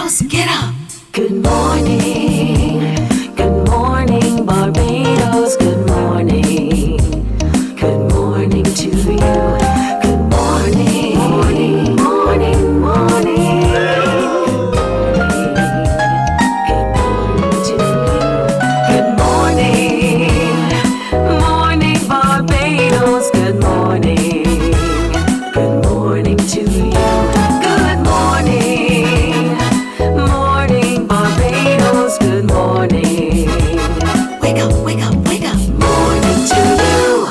Barbados, get up. Good morning. Good morning, Barbados. Good morning. Good morning to you. Good morning. Morning, morning, morning. Good morning to you. Good morning. Morning, Barbados. Good morning. Good morning to you. Good morning. Morning, Barbados. Good morning. Wake up, wake up, wake up. Morning to you.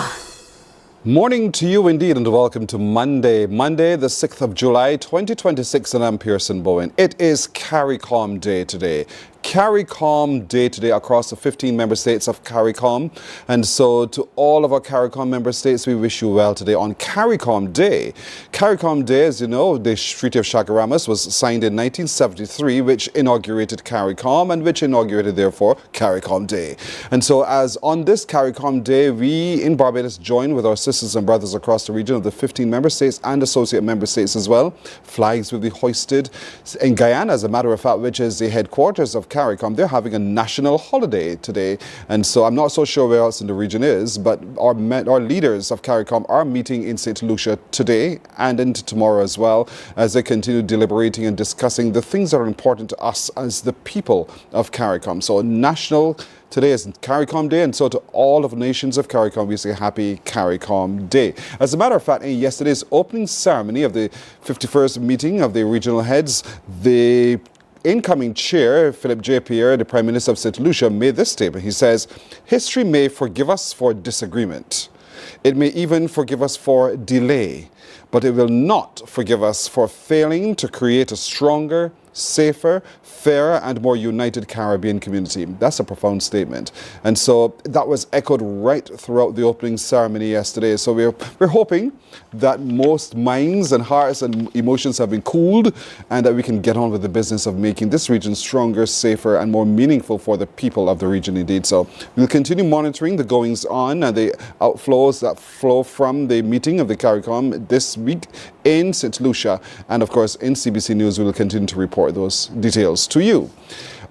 Morning to you indeed, and welcome to Monday, the 6th of July, 2026, and I'm Pearson Bowen. It is CARICOM Day today. CARICOM Day today across the 15 member states of CARICOM. And so to all of our CARICOM member states, we wish you well today on CARICOM Day. CARICOM Day, as you know, the Treaty of Chaguaramas was signed in 1973, which inaugurated CARICOM and which inaugurated, therefore, CARICOM Day. And so as on this CARICOM Day, we in Barbados join with our sisters and brothers across the region of the 15 member states and associate member states as well. Flags will be hoisted in Guyana, as a matter of fact, which is the headquarters of CARICOM. They're having a national holiday today, and so I'm not so sure where else in the region is, but our leaders of CARICOM are meeting in St. Lucia today and into tomorrow as well, as they continue deliberating and discussing the things that are important to us as the people of CARICOM. So today is CARICOM Day, and so to all of the nations of CARICOM, we say happy CARICOM Day. As a matter of fact, in yesterday's opening ceremony of the 51st meeting of the regional heads, the incoming chair, Philip J. Pierre, the Prime Minister of St. Lucia, made this statement. He says, "History may forgive us for disagreement. It may even forgive us for delay, but it will not forgive us for failing to create a stronger, safer, fairer and more united Caribbean community." That's a profound statement. And so that was echoed right throughout the opening ceremony yesterday. So we're hoping that most minds and hearts and emotions have been cooled and that we can get on with the business of making this region stronger, safer and more meaningful for the people of the region indeed. So we'll continue monitoring the goings on and the outflows that flow from the meeting of the CARICOM this week in St. Lucia. And of course, in CBC News, we will continue to report those details to you.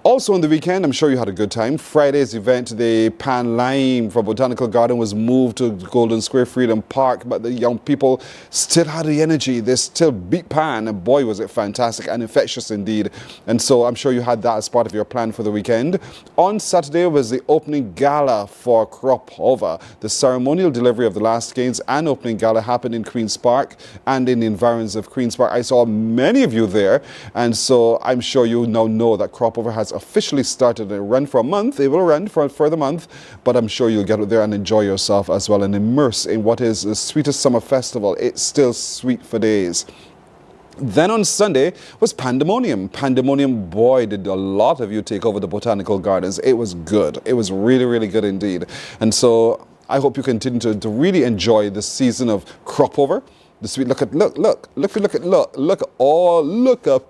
Also on the weekend, I'm sure you had a good time. Friday's event, the Pan Lime from Botanical Garden was moved to Golden Square Freedom Park, but the young people still had the energy. They still beat Pan, and boy, was it fantastic and infectious indeed. And so I'm sure you had that as part of your plan for the weekend. On Saturday was the opening gala for Crop Over. The ceremonial delivery of the last gains and opening gala happened in Queen's Park and in the environs of Queen's Park. I saw many of you there, and so I'm sure you now know that Crop Over has officially started a run for a month. It will run for a further month, but I'm sure you'll get out there and enjoy yourself as well and immerse in what is the sweetest summer festival. It's still sweet for days. Then on Sunday was Pandemonium. Pandemonium, boy, did a lot of you take over the Botanical Gardens. It was good. It was really, really good indeed. And so I hope you continue to really enjoy the season of Crop Over. The sweet look at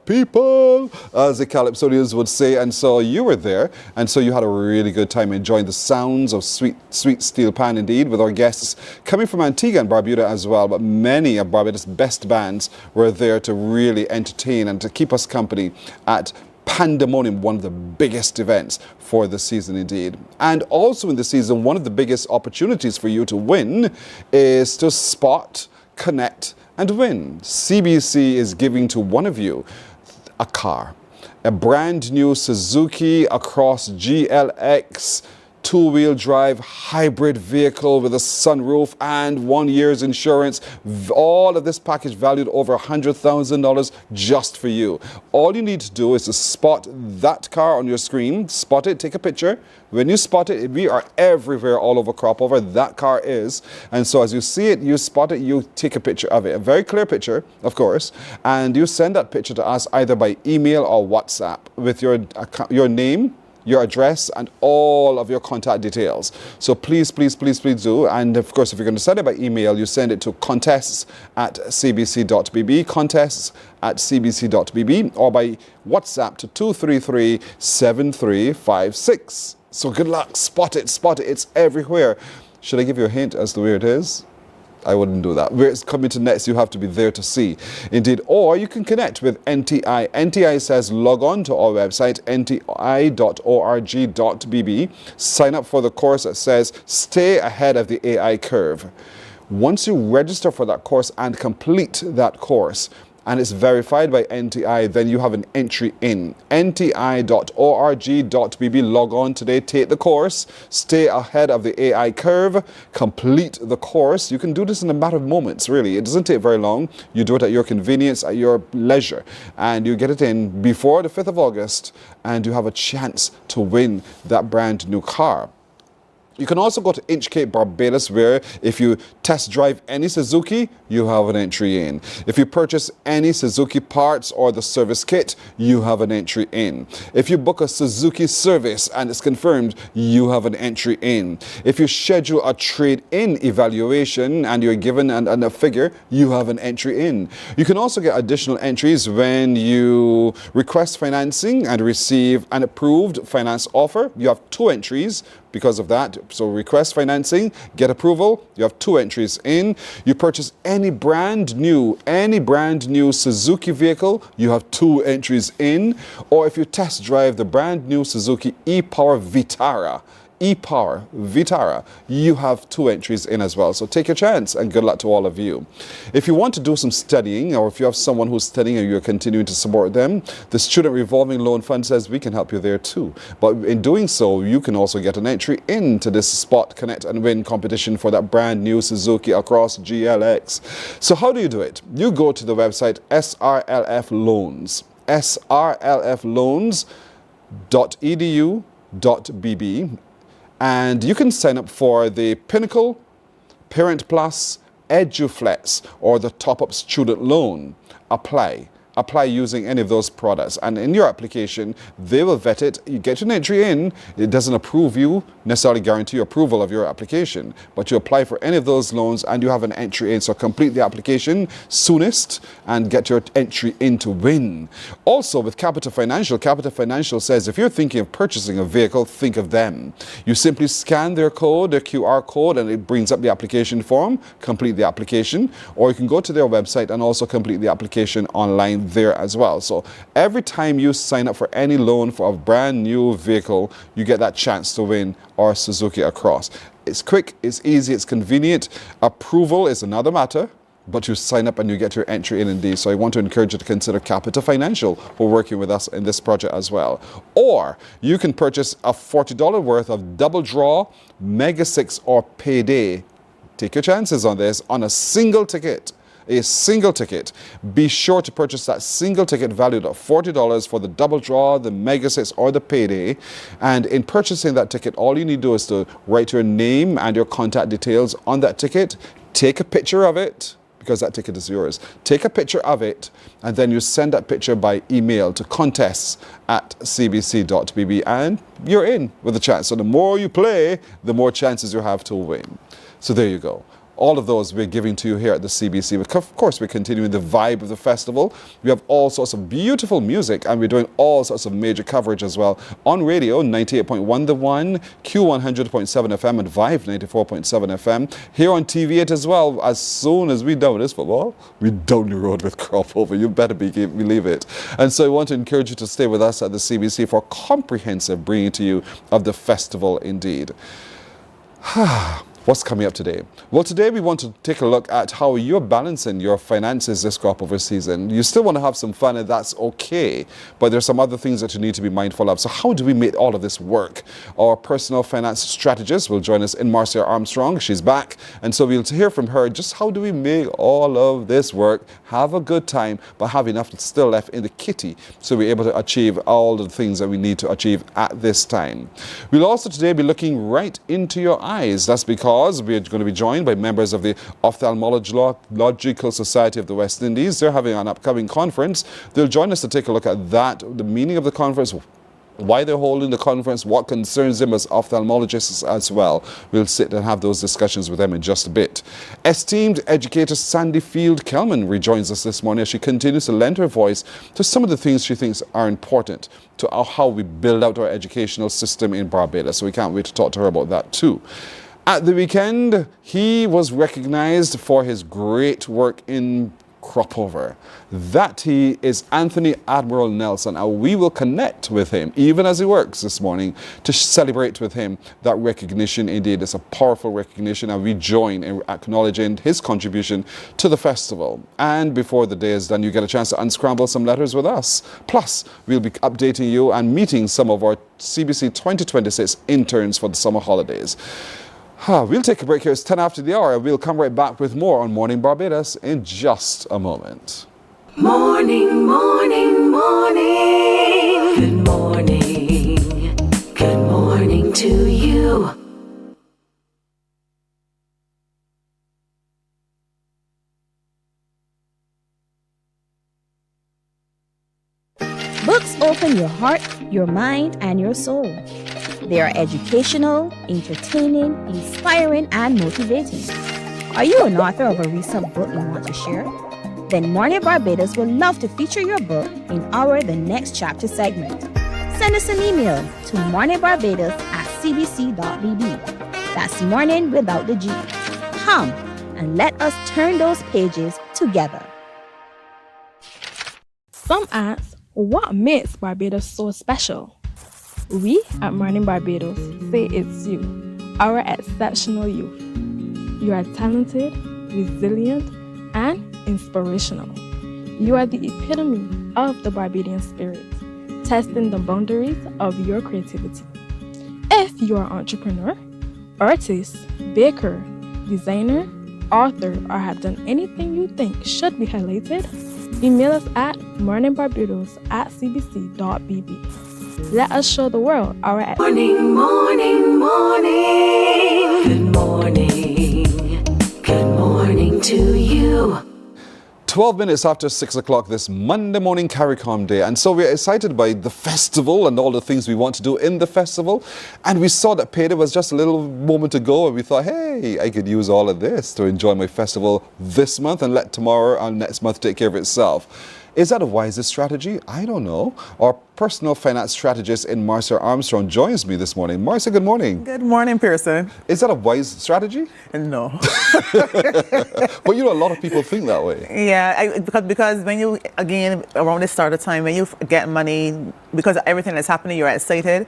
people, as the Calypsonians would say. And so you were there, and so you had a really good time enjoying the sounds of sweet steel pan indeed, with our guests coming from Antigua and Barbuda as well. But many of Barbados' best bands were there to really entertain and to keep us company at Pandemonium, one of the biggest events for the season indeed. And also in the season, one of the biggest opportunities for you to win is to spot, connect and win. CBC is giving to one of you a car, a brand new Suzuki Across GLX two-wheel drive hybrid vehicle with a sunroof and 1 year's insurance. All of this package valued over $100,000 just for you. All you need to do is to spot that car on your screen. Spot it, take a picture. When you spot it, we are everywhere all over Crop Over. That car is. And so as you see it, you spot it, you take a picture of it. A very clear picture, of course. And you send that picture to us either by email or WhatsApp with your name, your address and all of your contact details. So please do. And of course, if you're going to send it by email, you send it to contests@cbc.bb, contests@cbc.bb, or by WhatsApp to 233-7356. So good luck. Spot it. It's everywhere. Should I give you a hint as to where it is? I wouldn't do that. Where it's coming to next, you have to be there to see. Indeed. Or you can connect with NTI. NTI says log on to our website, nti.org.bb. Sign up for the course that says stay ahead of the AI curve. Once you register for that course and complete that course, and it's verified by NTI, then you have an entry in. nti.org.bb. Log on today, take the course, stay ahead of the AI curve, complete the course. You can do this in a matter of moments, really. It doesn't take very long. You do it at your convenience, at your leisure, and you get it in before the 5th of August, and you have a chance to win that brand new car. You can also go to CBC Barbados, where if you test drive any Suzuki, you have an entry in. If you purchase any Suzuki parts or the service kit, you have an entry in. If you book a Suzuki service and it's confirmed, you have an entry in. If you schedule a trade-in evaluation and you're given a figure, you have an entry in. You can also get additional entries when you request financing and receive an approved finance offer. You have 2 entries because of that. So request financing, get approval, you have 2 entries in. You purchase any brand new Suzuki vehicle, you have 2 entries in. Or if you test drive the brand new Suzuki e-Power Vitara, you have 2 entries in as well. So take your chance and good luck to all of you. If you want to do some studying, or if you have someone who's studying and you're continuing to support them, the Student Revolving Loan Fund says we can help you there too. But in doing so, you can also get an entry into this Spot, Connect and Win competition for that brand new Suzuki Across GLX. So how do you do it? You go to the website SRLF Loans, srlfloans.edu.bb, and you can sign up for the Pinnacle, Parent Plus, EduFlex, or the Top-Up Student Loan. Apply using any of those products, and in your application they will vet it. You get an entry in. It doesn't approve you, necessarily guarantee approval of your application, but you apply for any of those loans and you have an entry in. So complete the application soonest and get your entry in to win. Also with Capital Financial says if you're thinking of purchasing a vehicle, think of them. You simply scan their QR code, and it brings up the application form. Complete the application, or you can go to their website and also complete the application online there as well. So every time you sign up for any loan for a brand new vehicle, you get that chance to win our Suzuki Across. It's quick, it's easy, it's convenient. Approval is another matter, but you sign up and you get your entry in indeed. So I want to encourage you to consider Capital Financial for working with us in this project as well. Or you can purchase a $40 worth of Double Draw, Mega 6 or Payday. Take your chances on this on a single ticket. A single ticket. Be sure to purchase that single ticket valued at $40 for the Double Draw, the Mega 6 or the Payday. And in purchasing that ticket, all you need to do is to write your name and your contact details on that ticket. Take a picture of it, because that ticket is yours. Take a picture of it, and then you send that picture by email to contests@cbc.bb, and you're in with a chance. So the more you play, the more chances you have to win. So there you go. All of those we're giving to you here at the CBC. Of course, we're continuing the vibe of the festival. We have all sorts of beautiful music, and we're doing all sorts of major coverage as well. On radio, 98.1 The One, Q100.7 FM, and Vibe 94.7 FM. Here on TV it as well. As soon as we done this football, we down the road with crop over. You better believe it. And so I want to encourage you to stay with us at the CBC for comprehensive bringing to you of the festival indeed. What's coming up today? Well, today we want to take a look at how you're balancing your finances this crop over season. You still want to have some fun, and that's okay, but there's some other things that you need to be mindful of. So how do we make all of this work? Our personal finance strategist will join us in Marcia Armstrong. She's back, and so we'll hear from her just how do we make all of this work, have a good time, but have enough still left in the kitty so we're able to achieve all the things that we need to achieve at this time. We'll also today be looking right into your eyes. That's because we're going to be joined by members of the Ophthalmological Society of the West Indies. They're having an upcoming conference. They'll join us to take a look at that, the meaning of the conference, why they're holding the conference, what concerns them as ophthalmologists as well. We'll sit and have those discussions with them in just a bit. Esteemed educator Sandy Field-Kelman rejoins us this morning as she continues to lend her voice to some of the things she thinks are important to how we build out our educational system in Barbados. So we can't wait to talk to her about that too. At the weekend, he was recognized for his great work in crop over. That he is Anthony Admiral Nelson, and we will connect with him even as he works this morning to celebrate with him that recognition. Indeed, it's a powerful recognition, and we join in acknowledging his contribution to the festival. And before the day is done, you get a chance to unscramble some letters with us. Plus, we'll be updating you and meeting some of our CBC 2026 interns for the summer holidays. We'll take a break here. It's 10 after the hour. We'll come right back with more on Morning Barbados in just a moment. Morning, morning, morning. Good morning. Good morning to you. Books open your heart, your mind, and your soul. They are educational, entertaining, inspiring, and motivating. Are you an author of a recent book you want to share? Then Mornin Barbados would love to feature your book in our The Next Chapter segment. Send us an email to morninbarbados@cbc.bb. That's morning without the G. Come and let us turn those pages together. Some ask, what makes Barbados so special? We at Mornin Barbados say it's you, our exceptional youth. You are talented, resilient, and inspirational. You are the epitome of the Barbadian spirit, testing the boundaries of your creativity. If you are an entrepreneur, artist, baker, designer, author, or have done anything you think should be highlighted, email us at morninbarbados@cbc.bb. Let us show the world our Morning, morning, morning. Good morning. Good morning to you. 12 minutes after 6 o'clock this Monday morning CARICOM day. And so we're excited by the festival and all the things we want to do in the festival. And we saw that payday was just a little moment ago, and we thought, hey, I could use all of this to enjoy my festival this month and let tomorrow and next month take care of itself. Is that a wisest strategy? I don't know. Our personal finance strategist in Marcia Armstrong joins me this morning. Marcia, good morning. Good morning, Pearson. Is that a wise strategy? No. But you know, a lot of people think that way. Yeah, because when you, again, around the start of time, when you get money, because everything that's happening, you're excited.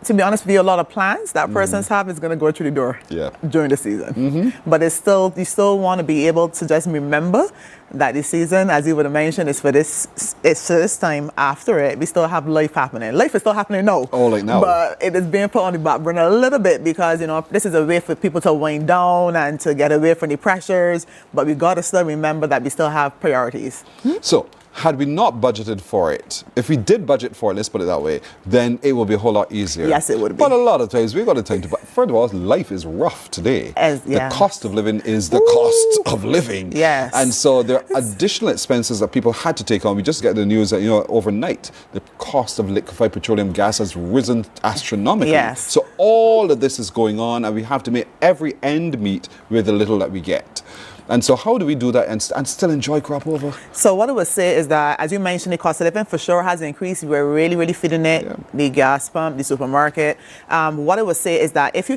To be honest with you, a lot of plans that persons have is going to go through the door during the season. But it's still, you still want to be able to just remember that the season, as you would have mentioned, is for this time. After it, we still have life happening. Life is still happening now. Oh, like now. But it is being put on the back burner a little bit because, you know, this is a way for people to wind down and to get away from the pressures. But we got to still remember that we still have priorities. So, had we not budgeted for it, if we did budget for it, let's put it that way, then it will be a whole lot easier. Yes, it would be. But a lot of times we've got to think about, first of all, life is rough today. The cost of living is the cost of living. Yes. And so there are additional expenses that people had to take on. We just get the news that, you know, overnight, the cost of liquefied petroleum gas has risen astronomically. Yes. So all of this is going on, and we have to make every end meet with the little that we get. And so how do we do that and still enjoy crop over? So what I would say is that, as you mentioned, the cost of living for sure has increased. We're really, really feeling it. Yeah. The gas pump, the supermarket. What I would say is that if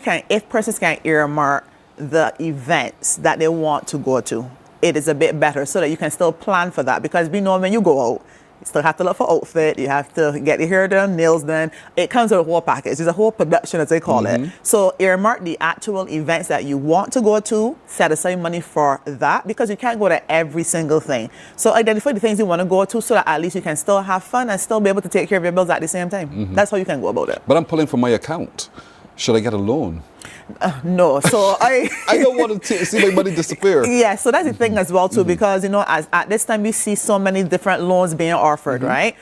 persons can earmark the events that they want to go to, it is a bit better so that you can still plan for that. Because we know when you go out, you still have to look for outfit, you have to get your hair done, nails done. It comes with a whole package. It's a whole production, as they call it. So earmark the actual events that you want to go to, set aside money for that, because you can't go to every single thing. So identify the things you want to go to so that at least you can still have fun and still be able to take care of your bills at the same time. That's how you can go about it. But I'm pulling from my account. Should I get a loan? No, so I don't want to see my money disappear. Yeah, so that's the thing as well too, because you know, at this time we see so many different loans being offered, right?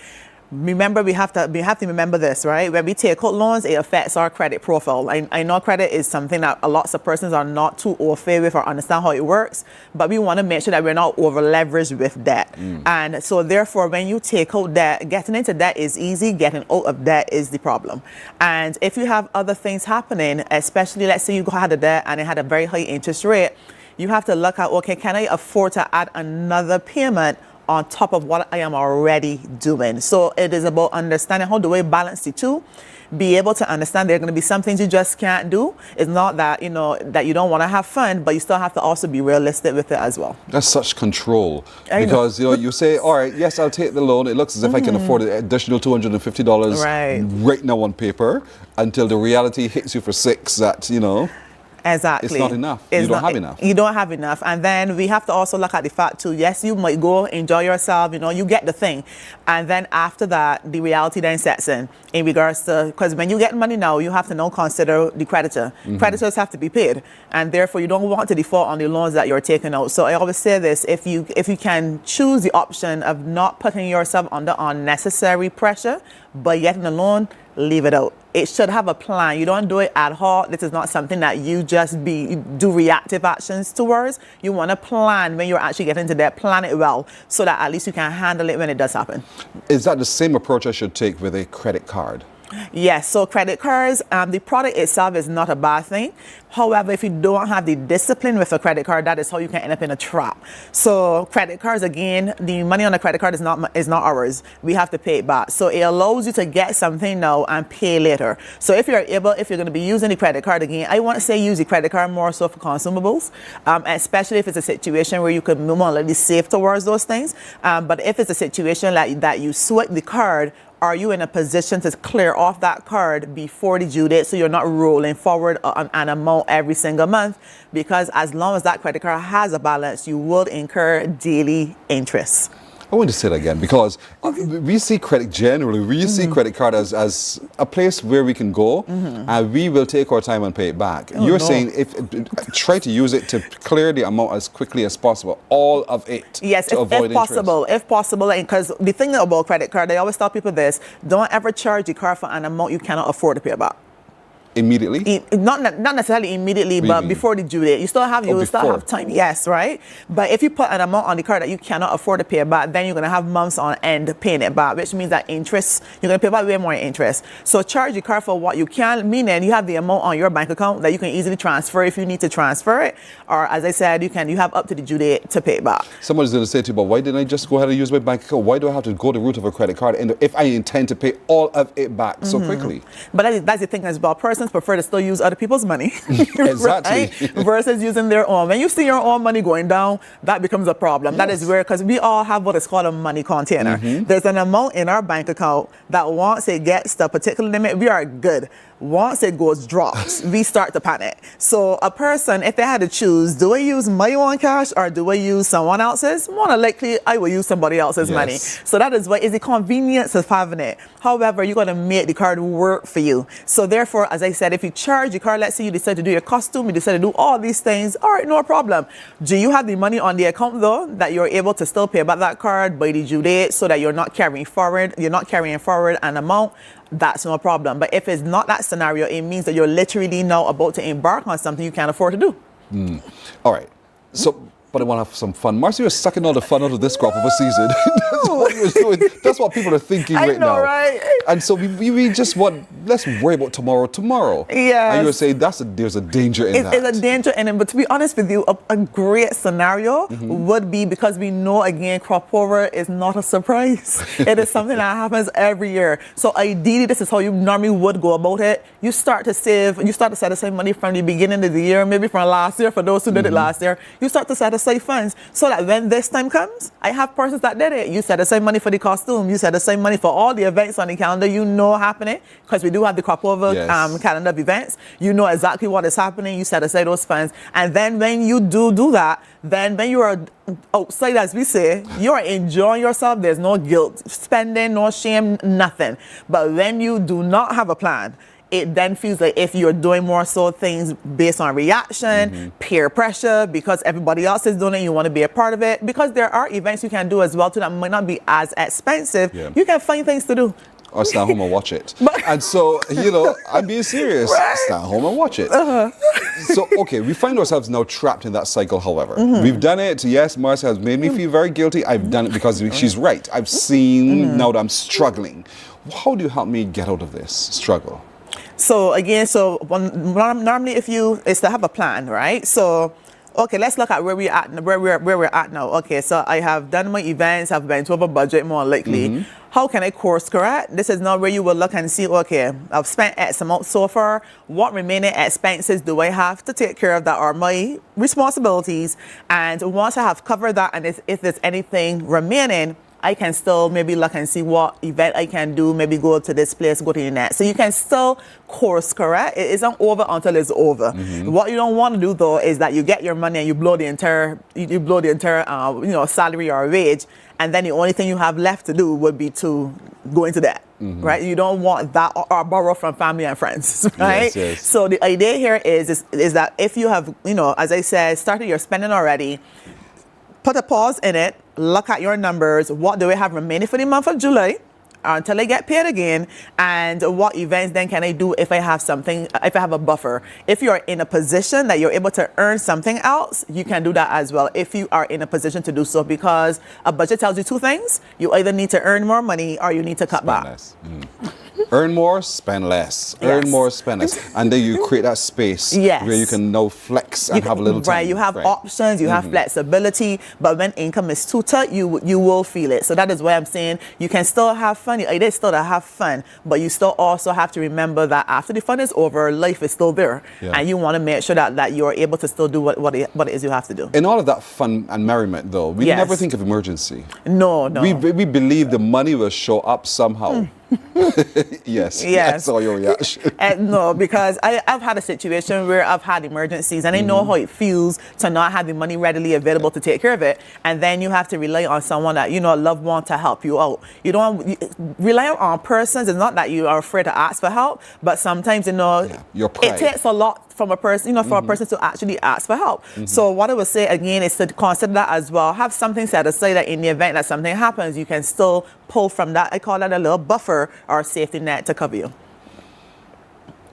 Remember, we have to remember this, right? When we take out loans, it affects our credit profile. I know credit is something that a lot of persons are not too au fait with or understand how it works, but we want to make sure that we're not over leveraged with debt. And so therefore, when you take out debt, getting into debt is easy, getting out of debt is the problem. And if you have other things happening, especially let's say you had a debt and it had a very high interest rate, you have to look at, okay, can I afford to add another payment on top of what I am already doing? So it is about understanding how do I balance the two. be able to understand there are going to be some things you just can't do. It's not that, that you don't want to have fun, but you still have to also be realistic with it as well. That's such control. I Because, you say, all right, yes, I'll take the loan. It looks as if I can afford an additional $250 right now on paper, until the reality hits you for $6 that, Exactly. it's not enough. You don't have enough. You don't have enough. And then we have to also look at the fact too, yes, you might go enjoy yourself, you get the thing. And then after that, the reality then sets in regards to, because when you get money now, you have to now consider the creditor. Creditors have to be paid. And therefore, you don't want to default on the loans that you're taking out. So I always say this, if you can choose the option of not putting yourself under unnecessary pressure, but getting a loan, leave it out. It should have a plan. You don't do it ad hoc. This is not something that you just do reactive actions towards. You want to plan when you're actually getting to debt. Plan it well so that at least you can handle it when it does happen. Is that the same approach I should take with a credit card? Yes, so credit cards, the product itself is not a bad thing. However, if you don't have the discipline with a credit card, that is how you can end up in a trap. So credit cards, again, the money on the credit card is not ours. We have to pay it back. So it allows you to get something now and pay later. So if you're going to be using the credit card again, I want to say use the credit card more so for consumables, especially if it's a situation where you could more or less save towards those things. But if it's a situation like that, you swipe the card, are you in a position to clear off that card before the due date so you're not rolling forward an amount every single month? Because as long as that credit card has a balance, you will incur daily interest. I want to say that again, because we see credit generally, we see credit card as a place where we can go and we will take our time and pay it back. You're saying try to use it to clear the amount as quickly as possible, all of it. Yes, to avoid if possible. Because the thing about credit card, I always tell people this, don't ever charge the card for an amount you cannot afford to pay back. Immediately? Not necessarily immediately, but before the due date. You still have time. Yes, right? But if you put an amount on the card that you cannot afford to pay back, then you're going to have months on end paying it back, which means that interest, you're going to pay back way more interest. So charge the card for what you can, meaning you have the amount on your bank account that you can easily transfer if you need to transfer it. Or as I said, you have up to the due date to pay it back. Somebody's going to say to you, but why didn't I just go ahead and use my bank account? Why do I have to go the route of a credit card if I intend to pay all of it back so quickly? But that's the thing as well. Persons prefer to still use other people's money exactly. versus using their own. When you see your own money going down, that becomes a problem. Yes. That is where, because we all have what is called a money container. There's an amount in our bank account that once it gets to a particular limit, we are good. Once it drops, we start to panic. So a person, if they had to choose, do I use my own cash or do I use someone else's? More than likely, I will use somebody else's money. So that is what is the convenience of having it. However, you're going to make the card work for you. So therefore, as I said, if you charge the card, let's say you decide to do your costume, you decide to do all these things, all right, no problem. Do you have the money on the account though, that you're able to still pay back that card by the due date so that you're not carrying forward an amount? That's no problem. But if it's not that scenario, it means that you're literally now about to embark on something you can't afford to do. All right. So, but I want to have some fun. Marcy, you're sucking all the fun out of this crop of a season. That's what you're doing. That's what people are thinking right now. Right? And so we just want, let's worry about tomorrow. Yes. And you were saying there's a danger in that. It's a danger in it. But to be honest with you, a great scenario would be, because we know, again, crop over is not a surprise. It is something that happens every year. So ideally, this is how you normally would go about it. You start to save, you start to set aside money from the beginning of the year, maybe from last year, for those who did it last year. You start to set aside funds so that when this time comes, I have persons that did it. You set aside money for the costume. You set aside money for all the events on the calendar happening, because we do have the crop over calendar of events. You know exactly what is happening. You set aside those funds. And then when you do that, then when you are outside, as we say, you are enjoying yourself. There's no guilt, spending, no shame, nothing. But when you do not have a plan, it then feels like if you're doing more so things based on reaction, peer pressure, because everybody else is doing it, you want to be a part of it. Because there are events you can do as well too that might not be as expensive. You can find things to do. Or stay at home and watch it. And so, I'm being serious. Right. Stay at home and watch it. So, okay, we find ourselves now trapped in that cycle, however. We've done it. Yes, Marcia has made me feel very guilty. I've done it because she's right. I've seen now that I'm struggling. How do you help me get out of this struggle? So, again, normally it's to have a plan, right? So Okay, let's look at where we're at now. Okay, so I have done my events, I've been over budget more lately. How can I course correct? This is not where you will look and see, okay, I've spent X amount so far. What remaining expenses do I have to take care of that are my responsibilities? And once I have covered that, and if there's anything remaining, I can still maybe look and see what event I can do, maybe go to this place, go to the next. So you can still course correct. It isn't over until it's over. What you don't want to do though is that you get your money and you blow the entire salary or wage, and then the only thing you have left to do would be to go into debt. Right? You don't want that, or borrow from family and friends, right? Yes. So the idea here is that if you have, as I said, started your spending already, put a pause in it, look at your numbers, what do we have remaining for the month of July until I get paid again, and what events then can I do if I have something, if I have a buffer. If you're in a position that you're able to earn something else, you can do that as well if you are in a position to do so, because a budget tells you two things. You either need to earn more money or you need to cut back. Less. Earn more, spend less. Earn more, spend less. And then you create that space where you can now flex and have a little time. Right, you have options, you have flexibility, but when income is too tight, you will feel it. So that is why I'm saying you can still have fun. It is still to have fun, but you still also have to remember that after the fun is over, life is still there. And you want to make sure that you're able to still do what it is you have to do. In all of that fun and merriment, though, we never think of emergency. No. We believe the money will show up somehow. Yes, I saw your reaction. No, because I've had a situation where I've had emergencies, and I know how it feels to not have the money readily available to take care of it, and then you have to rely on someone that, a loved one, to help you out. Rely on persons. It's not that you are afraid to ask for help, but sometimes, your pride. It takes a lot from a person, for a person to actually ask for help. So what I would say again is to consider that as well. Have something set aside that in the event that something happens, you can still pull from that. I call that a little buffer or safety net to cover you.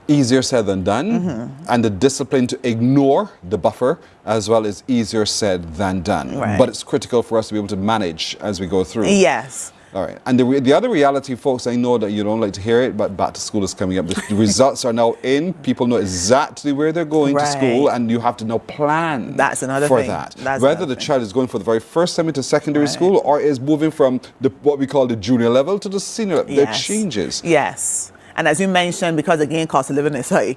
Easier said than done, and the discipline to ignore the buffer as well is easier said than done. Right. But it's critical for us to be able to manage as we go through. Yes. All right. And the other reality, folks, I know that you don't like to hear it, but back to school is coming up. The results are now in. People know exactly where they're going to school, and you have to now plan That's another for thing. that. That's Whether the child is going for the very first time into secondary school or is moving from what we call the junior level to the senior level. There are changes. Yes. And as you mentioned, because again, cost of living is high,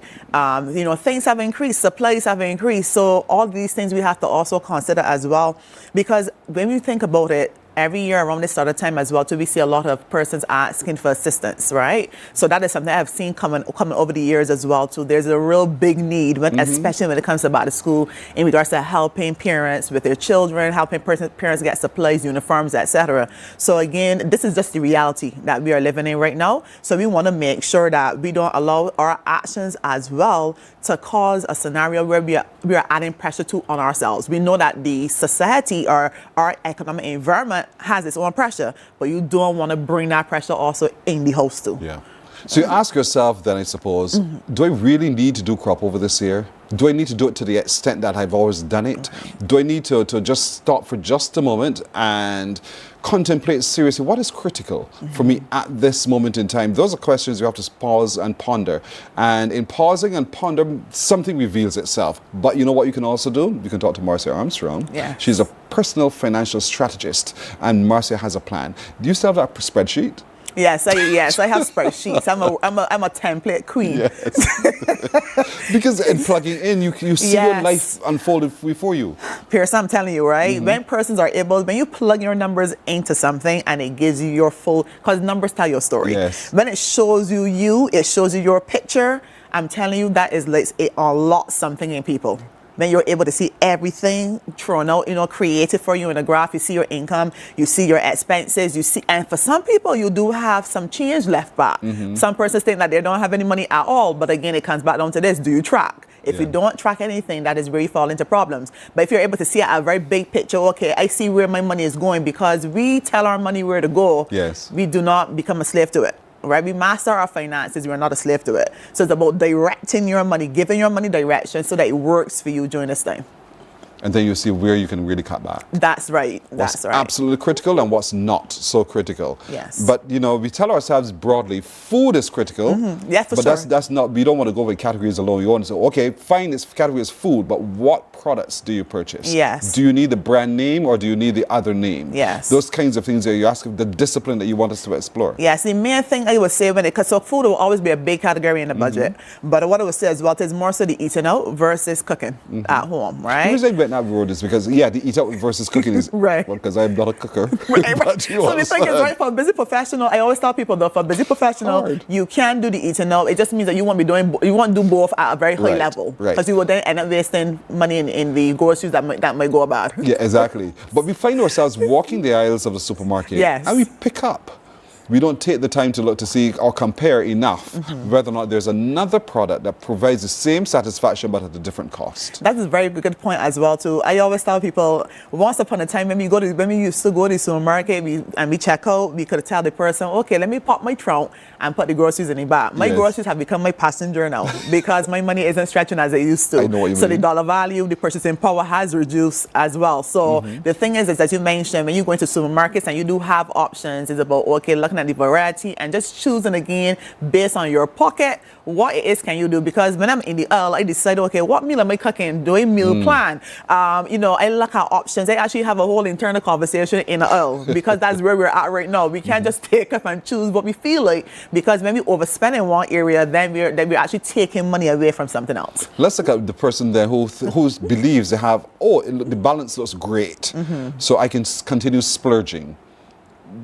things have increased, supplies have increased. So all these things we have to also consider as well, because when you think about it, every year around this sort of time as well, too, we see a lot of persons asking for assistance, right? So that is something I've seen coming over the years as well, too. There's a real big need, especially when it comes to back to school, in regards to helping parents with their children, helping parents get supplies, uniforms, etc. So again, this is just the reality that we are living in right now. So we want to make sure that we don't allow our actions as well to cause a scenario where we are adding pressure on ourselves. We know that the society or our economic environment has its own pressure, but you don't want to bring that pressure also in the house too. Yeah. So you ask yourself then, I suppose, do I really need to do crop over this year? Do I need to do it to the extent that I've always done it? Do I need to just stop for just a moment and contemplate seriously what is critical for me at this moment in time? Those are questions you have to pause and ponder. And in pausing and ponder, something reveals itself. But you know what you can also do? You can talk to Marcia Armstrong. Yeah. She's a personal financial strategist, and Marcia has a plan. Do you still have that spreadsheet? Yes, I have spreadsheets. I'm a template queen. Yes. Because in plugging in, you see your life unfolded before you. Pierce, I'm telling you, right? When persons are able, when you plug your numbers into something and it gives you your full, because numbers tell your story. Yes. When it shows you, it shows you your picture. I'm telling you, that is like it unlocks something in people. When you're able to see everything thrown out, created for you in a graph, you see your income, you see your expenses, and for some people, you do have some change left back. Some persons think that they don't have any money at all, but again, it comes back down to this: do you track? If you don't track anything, that is where you fall into problems. But if you're able to see a very big picture, okay, I see where my money is going, because we tell our money where to go. Yes. We do not become a slave to it. Right? We master our finances. We're not a slave to it. So it's about directing your money, giving your money direction so that it works for you during this time. And then you see where you can really cut back. That's right. That's What's right. absolutely critical and what's not so critical. Yes. But you know, we tell ourselves broadly, food is critical. Yes, for but sure. that's not. We don't want to go with categories alone. You want to say, okay, fine, this category is food, but what products do you purchase? Yes. Do you need the brand name or do you need the other name? Yes. Those kinds of things. You ask the discipline that you want us to explore. Yes, the main thing I would say because so food will always be a big category in the budget. But what I would say as well is more so the eating out versus cooking at home, The right? reason I went that road is because the eat out versus cooking is Right. Well, because I'm not a cooker. Right. But you So the thing is, understand. right, for a busy professional, I always tell people though, for a busy professional, Hard. you can do the eating out. It just means that you won't do both at a very high Right, level, right. because you will then end up wasting money in the groceries that might go bad. Yeah, exactly. But we find ourselves walking the aisles of the supermarket, Yes. and we pick up. We don't take the time to look to see or compare enough whether or not there's another product that provides the same satisfaction but at a different cost. That is a very good point as well too. I always tell people, once upon a time when we used to go to the supermarket and we check out, we could tell the person, okay, let me pop my trunk and put the groceries in the bag. My Yes. groceries have become my passenger now because my money isn't stretching as it used to. I know what you So the mean. dollar value, the purchasing power has reduced as well. So the thing is, as you mentioned, when you go into supermarkets and you do have options, it's about, okay, looking at the variety and just choosing again based on your pocket, what it is can you do? Because when I'm in the aisle, I decide, okay, what meal am I cooking? Do a meal plan? I look at options. I actually have a whole internal conversation in the aisle because that's where we're at right now. We can't just take up and choose what we feel like, because when we overspend in one area, then we're actually taking money away from something else. Let's look at the person there who believes they have, the balance looks great, so I can continue splurging.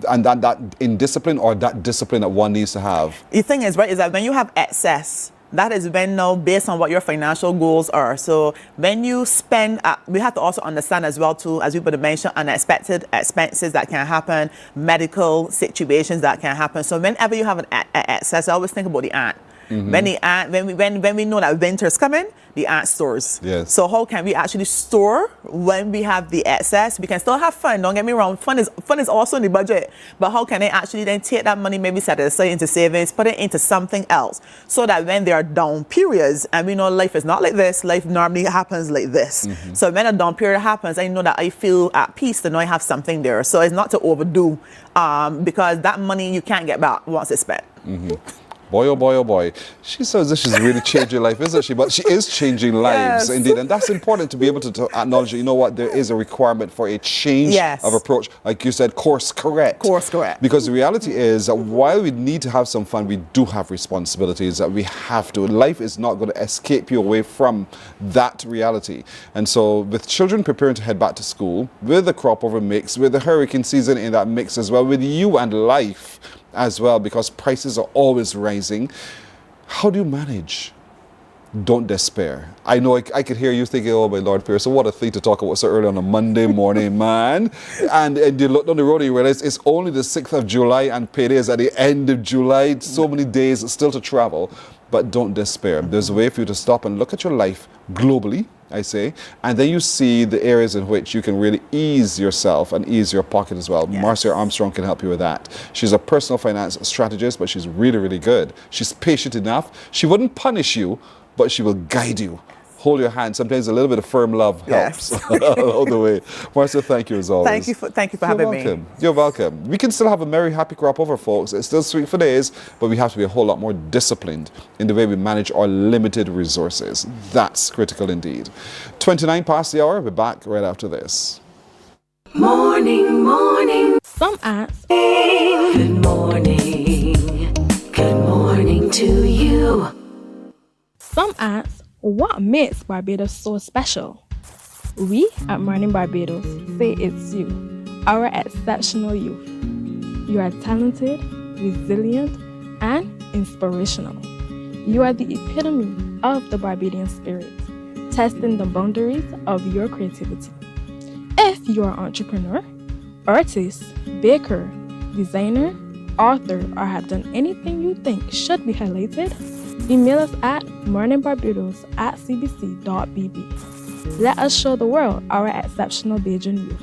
And that indiscipline or that discipline that one needs to have. The thing is, right, is that when you have excess, that is when now based on what your financial goals are. So when you spend, we have to also understand as well too, as we would have mentioned, unexpected expenses that can happen, medical situations that can happen. So whenever you have an excess, I always think about the ant. When we know that winter's coming, the ant stores. Yes. So how can we actually store when we have the excess? We can still have fun. Don't get me wrong. Fun is also in the budget. But how can they actually then take that money, maybe set it aside into savings, put it into something else, so that when there are down periods, and we know life is not like this. Life normally happens like this. So when a down period happens, I know that I feel at peace to know I have something there. So it's not to overdo, because that money you can't get back once it's spent. Boy, oh boy, oh boy. She says that she's really changing life, isn't she? But she is changing lives, Yes. indeed. And that's important to be able to acknowledge that, you know what, there is a requirement for a change Yes. of approach. Like you said, course correct. Course correct. Because the reality is that while we need to have some fun, we do have responsibilities that we have to. Life is not going to escape you away from that reality. And so with children preparing to head back to school, with the crop over mix, with the hurricane season in that mix as well, with you and life as well, because prices are always rising. How do you manage? Don't despair. I know I could hear you thinking, oh my Lord, Pearson, what a thing to talk about so early on a Monday morning, man. And you look down the road and you realize it's only the 6th of July and payday is at the end of July. So many days still to travel. But don't despair. There's a way for you to stop and look at your life globally, I say, and then you see the areas in which you can really ease yourself and ease your pocket as well. Yes. Marcia Armstrong can help you with that. She's a personal finance strategist, but she's really, really good. She's patient enough. She wouldn't punish you, but she will guide you. Hold your hand. Sometimes a little bit of firm love helps Yes. all the way. Marcia, thank you as always. Thank you for having me. You're welcome. We can still have a merry, happy crop over, folks. It's still sweet for days, but we have to be a whole lot more disciplined in the way we manage our limited resources. That's critical indeed. 29 past the hour. We're back right after this. Morning, morning, Some ants good morning. Good morning to you. Some ants, what makes Barbados so special? We at Mornin Barbados say it's you, our exceptional youth. You are talented, resilient, and inspirational. You are the epitome of the Barbadian spirit, testing the boundaries of your creativity. If you are an entrepreneur, artist, baker, designer, author, or have done anything you think should be highlighted, email us at morninbarbados@cbc.bb. Let us show the world our exceptional Bajan youth.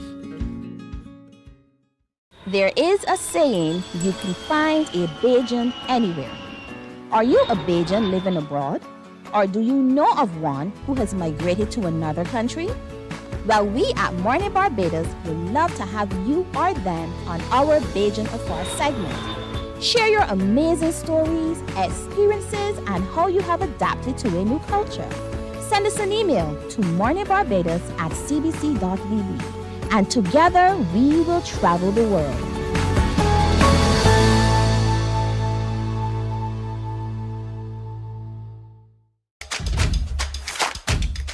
There is a saying, you can find a Bajan anywhere. Are you a Bajan living abroad? Or do you know of one who has migrated to another country? Well, we at Mornin Barbados would love to have you or them on our Bajan Afar segment. Share your amazing stories, experiences, and how you have adapted to a new culture. Send us an email to morninbarbados@cbc.vb, and together we will travel the world.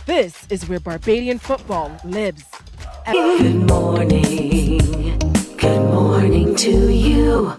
This is where Barbadian football lives. Good morning. Good morning to you.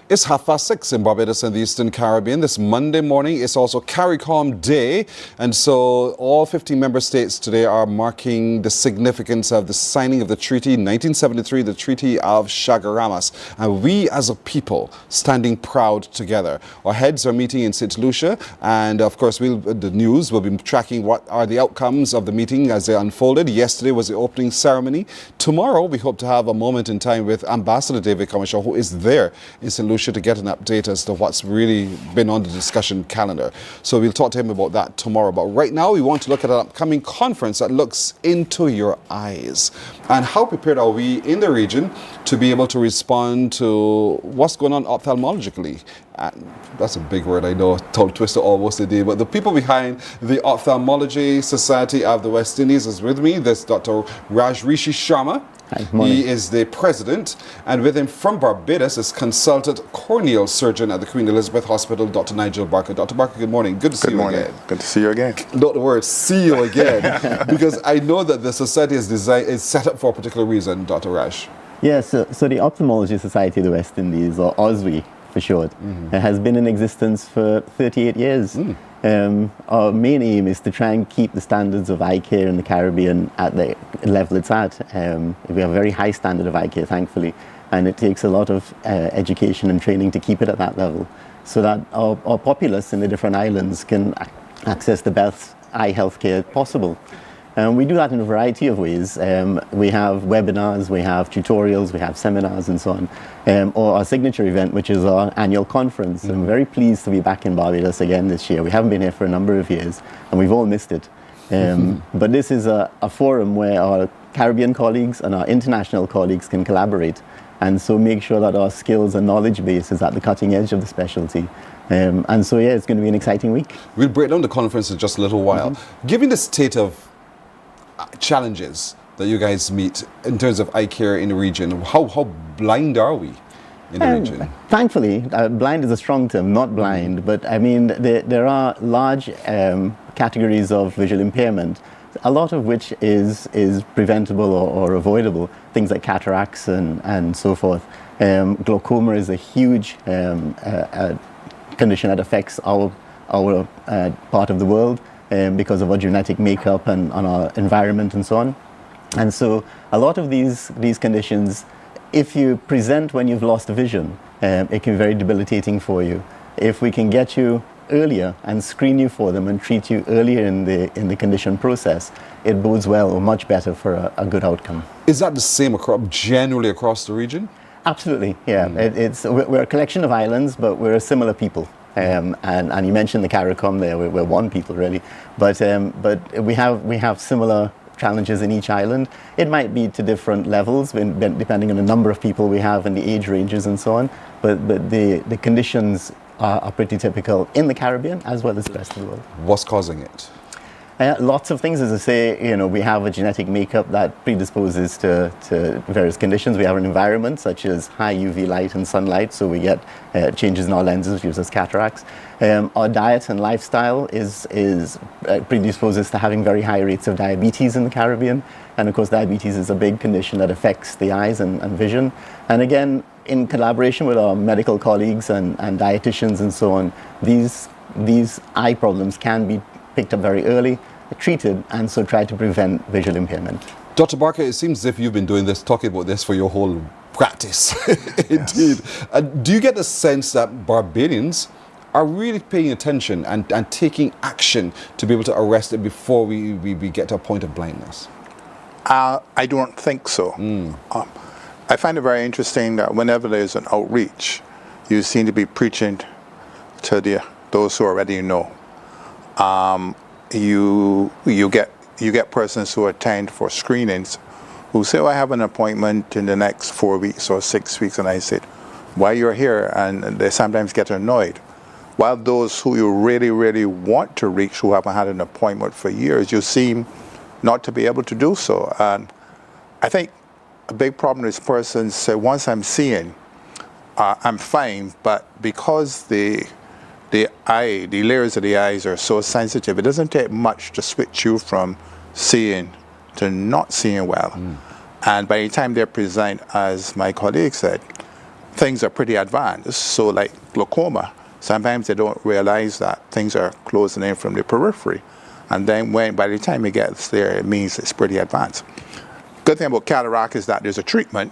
It's 6:30 in Barbados and the Eastern Caribbean. This Monday morning is also CARICOM Day. And so all 15 member states today are marking the significance of the signing of the treaty, 1973, the Treaty of Chaguaramas. And we as a people standing proud together. Our heads are meeting in St. Lucia. And of course, the news will be tracking what are the outcomes of the meeting as they unfolded. Yesterday was the opening ceremony. Tomorrow, we hope to have a moment in time with Ambassador David Comishaw, who is there in St. Lucia to get an update as to what's really been on the discussion calendar. So we'll talk to him about that tomorrow. But right now, we want to look at an upcoming conference that looks into your eyes. And how prepared are we in the region to be able to respond to what's going on ophthalmologically? And that's a big word, I know, tongue twister almost today, but the people behind the Ophthalmology Society of the West Indies is with me. There's Dr. Rajrishi Sharma. Hi, morning. He is the president, and with him from Barbados is consultant corneal surgeon at the Queen Elizabeth Hospital, Dr. Nigel Barker. Dr. Barker, good morning. Good to see you again. Good to see you again. Note the word, see you again, because I know that the society is set up for a particular reason, Dr. Raj. Yes, so the Ophthalmology Society of the West Indies, or OSWI for short, has been in existence for 38 years. Our main aim is to try and keep the standards of eye care in the Caribbean at the level it's at. We have a very high standard of eye care, thankfully, and it takes a lot of education and training to keep it at that level, so that our populace in the different islands can access the best eye health care possible. We do that in a variety of ways. We have webinars, we have tutorials, we have seminars and so on. Or our signature event, which is our annual conference. I'm very pleased to be back in Barbados again this year. We haven't been here for a number of years, and we've all missed it. But this is a forum where our Caribbean colleagues and our international colleagues can collaborate, and so make sure that our skills and knowledge base is at the cutting edge of the specialty. And so, yeah, it's going to be an exciting week. We'll break down the conference in just a little while. Given the state of challenges that you guys meet in terms of eye care in the region, how blind are we in the region? Thankfully, blind is a strong term, not blind, but I mean, there are large categories of visual impairment, a lot of which is preventable or avoidable, things like cataracts and so forth. Glaucoma is a huge condition that affects our part of the world, because of our genetic makeup and on our environment and so on. And so a lot of these conditions, if you present when you've lost vision, it can be very debilitating for you. If we can get you earlier and screen you for them and treat you earlier in the condition process, it bodes well or much better for a good outcome. Is that the same generally across the region? Absolutely, yeah. We're a collection of islands, but we're a similar people. And you mentioned the CARICOM there, we're one people really, but we have similar challenges in each island. It might be to different levels depending on the number of people we have and the age ranges and so on, but the conditions are pretty typical in the Caribbean as well as the rest of the world. What's causing it? Lots of things, as I say, we have a genetic makeup that predisposes to various conditions. We have an environment such as high UV light and sunlight, so we get changes in our lenses, which gives us cataracts. Our diet and lifestyle predisposes to having very high rates of diabetes in the Caribbean, and of course diabetes is a big condition that affects the eyes and vision. And again, in collaboration with our medical colleagues and dietitians and so on, these eye problems can be picked up very early, treated, and so try to prevent visual impairment. Dr. Barker, it seems as if you've been talking about this for your whole practice. Indeed. Do you get the sense that Barbadians are really paying attention and taking action to be able to arrest it before we get to a point of blindness? I don't think so. I find it very interesting that whenever there's an outreach, you seem to be preaching to those who already know. You get you get persons who attend for screenings who say, oh, I have an appointment in the next 4 weeks or 6 weeks. And I said, why you're here? And they sometimes get annoyed. While those who you really, really want to reach, who haven't had an appointment for years, you seem not to be able to do so. And I think a big problem is persons say, once I'm seeing, I'm fine, but because the layers of the eyes are so sensitive, it doesn't take much to switch you from seeing to not seeing well. And by the time they present, as my colleague said, things are pretty advanced. So like glaucoma, sometimes they don't realize that things are closing in from the periphery. And then by the time it gets there, it means it's pretty advanced. Good thing about cataract is that there's a treatment,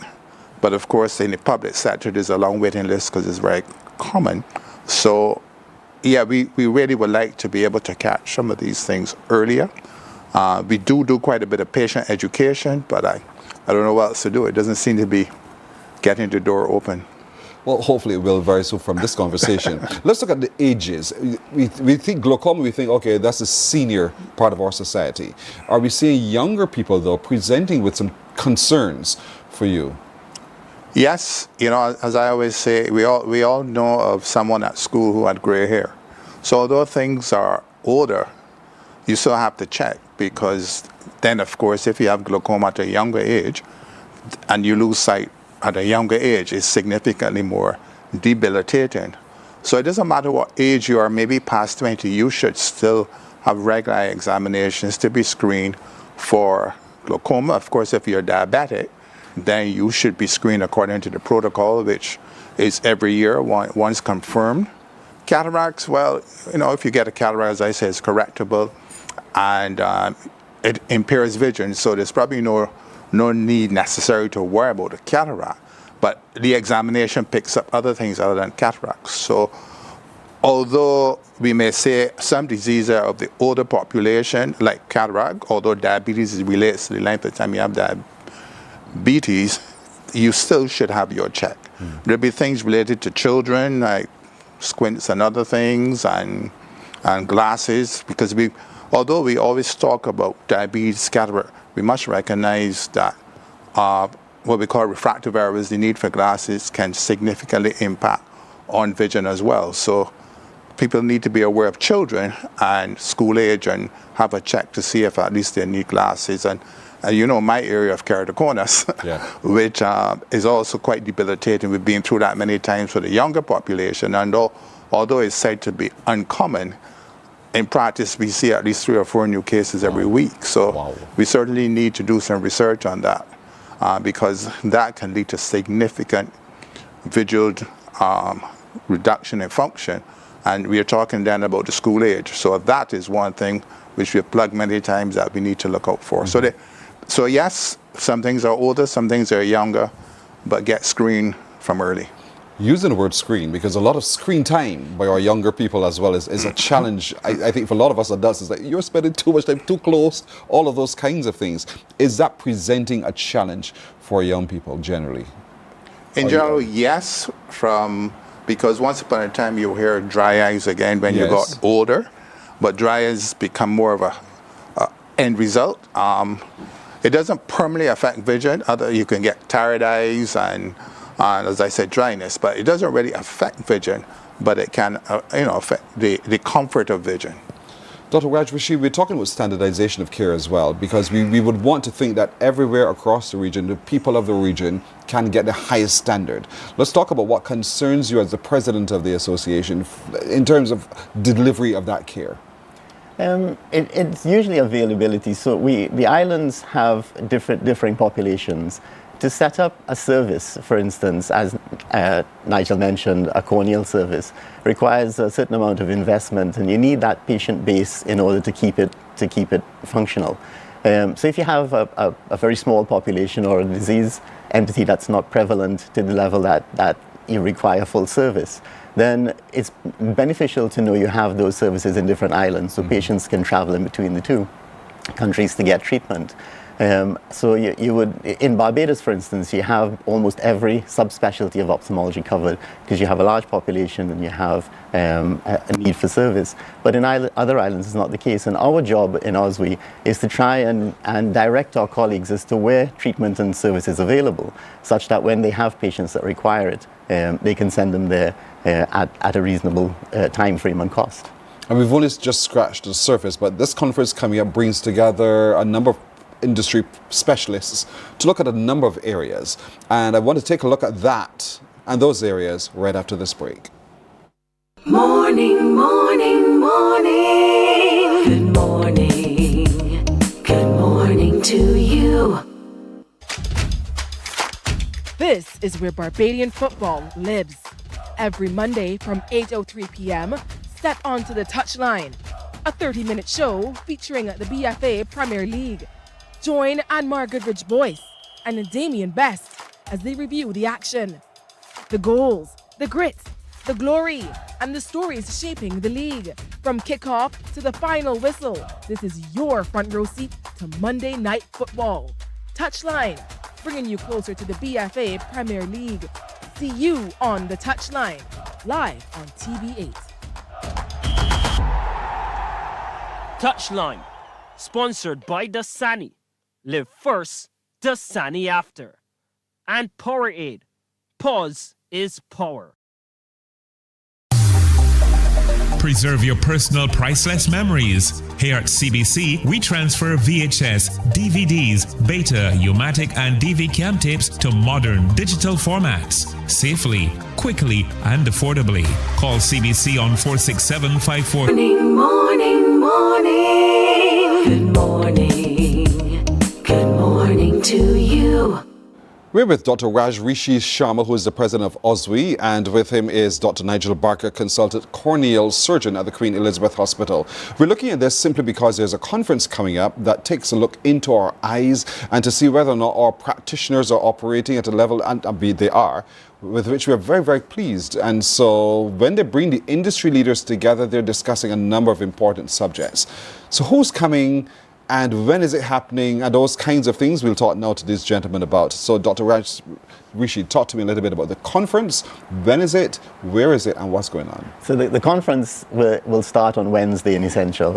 but of course in the public sector there's a long waiting list because it's very common. So yeah, we really would like to be able to catch some of these things earlier. We do quite a bit of patient education, but I don't know what else to do. It doesn't seem to be getting the door open. Well, hopefully it will very soon from this conversation. Let's look at the ages. We think glaucoma, we think, okay, that's the senior part of our society. Are we seeing younger people, though, presenting with some concerns for you? Yes, as I always say, we all know of someone at school who had gray hair. So although things are older, you still have to check, because then, of course, if you have glaucoma at a younger age and you lose sight at a younger age, it's significantly more debilitating. So it doesn't matter what age you are, maybe past 20, you should still have regular eye examinations to be screened for glaucoma. Of course, if you're diabetic, then you should be screened according to the protocol, which is every year, once confirmed. Cataracts, well, if you get a cataract, as I say, it's correctable, and it impairs vision, so there's probably no need necessary to worry about the cataract. But the examination picks up other things other than cataracts. So although we may say some diseases are of the older population, like cataract, although diabetes relates to the length of time you have diabetes, you still should have your check. There'll be things related to children, like squints and other things, and glasses, because although we always talk about diabetes, cataract, we must recognize that what we call refractive errors, the need for glasses, can significantly impact on vision as well. So people need to be aware of children and school age and have a check to see if at least they need glasses. And my area of keratoconus, which is also quite debilitating. We've been through that many times for the younger population, and although it's said to be uncommon, in practice we see at least 3 or 4 new cases every week. So we certainly need to do some research on that, because that can lead to significant visual reduction in function. And we are talking then about the school age. So that is one thing which we've plugged many times that we need to look out for. So yes, some things are older, some things are younger, but get screened from early. Using the word screen, because a lot of screen time by our younger people as well is a challenge. I think for a lot of us adults, it's like, you're spending too much time, too close, all of those kinds of things. Is that presenting a challenge for young people generally? In general, yes, because once upon a time you hear dry eyes again when you got older, but dry eyes become more of a end result. It doesn't permanently affect vision. You can get tired eyes and as I said, dryness, but it doesn't really affect vision, but it can affect the comfort of vision. Dr. Rajwashi, we're talking about standardization of care as well, because we would want to think that everywhere across the region, the people of the region can get the highest standard. Let's talk about what concerns you as the president of the association in terms of delivery of that care. It's usually availability. So the islands have differing populations. To set up a service, for instance, as Nigel mentioned, a corneal service, requires a certain amount of investment, and you need that patient base in order to keep it functional. So if you have a very small population or a disease entity that's not prevalent to the level that you require full service, then it's beneficial to know you have those services in different islands, so patients can travel in between the two countries to get treatment. So you would, in Barbados, for instance, you have almost every subspecialty of ophthalmology covered because you have a large population and you have a need for service. But in other islands, it's not the case. And our job in OSWI is to try and direct our colleagues as to where treatment and service is available, such that when they have patients that require it, they can send them there at a reasonable time frame and cost. And we've only just scratched the surface, but this conference coming up brings together a number of industry specialists to look at a number of areas. And I want to take a look at that and those areas right after this break. Morning, morning, morning. Good morning. Good morning to you. This is where Barbadian football lives. Every Monday from 8:03 p.m., step onto the touchline. A 30-minute show featuring the BFA Premier League. Join Anmar Goodrich Boyce and Damien Best as they review the action. The goals, the grit, the glory, and the stories shaping the league. From kickoff to the final whistle, this is your front row seat to Monday Night Football. Touchline, bringing you closer to the BFA Premier League. See you on the touchline, live on TV8. Touchline, sponsored by Dasani. Live first, Dasani after. And Powerade. Pause is power. Preserve your personal priceless memories. Here at CBC, we transfer VHS, DVDs, Beta, U-matic, and DV-cam tapes to modern digital formats. Safely, quickly, and affordably. Call CBC on 46754. Morning, morning, morning. Good morning. Good morning to you. We're with Dr. Raj Rishi Sharma, who is the president of OSWI, and with him is Dr. Nigel Barker, consultant corneal surgeon at the Queen Elizabeth Hospital. We're looking at this simply because there's a conference coming up that takes a look into our eyes and to see whether or not our practitioners are operating at a level, and they are, with which we are very, very pleased. And so when they bring the industry leaders together, they're discussing a number of important subjects. So who's coming? And when is it happening? And those kinds of things we'll talk now to these gentlemen about. So Dr. Raj Rishi, talk to me a little bit about the conference. When is it? Where is it? And what's going on? So the conference will start on Wednesday in Essential,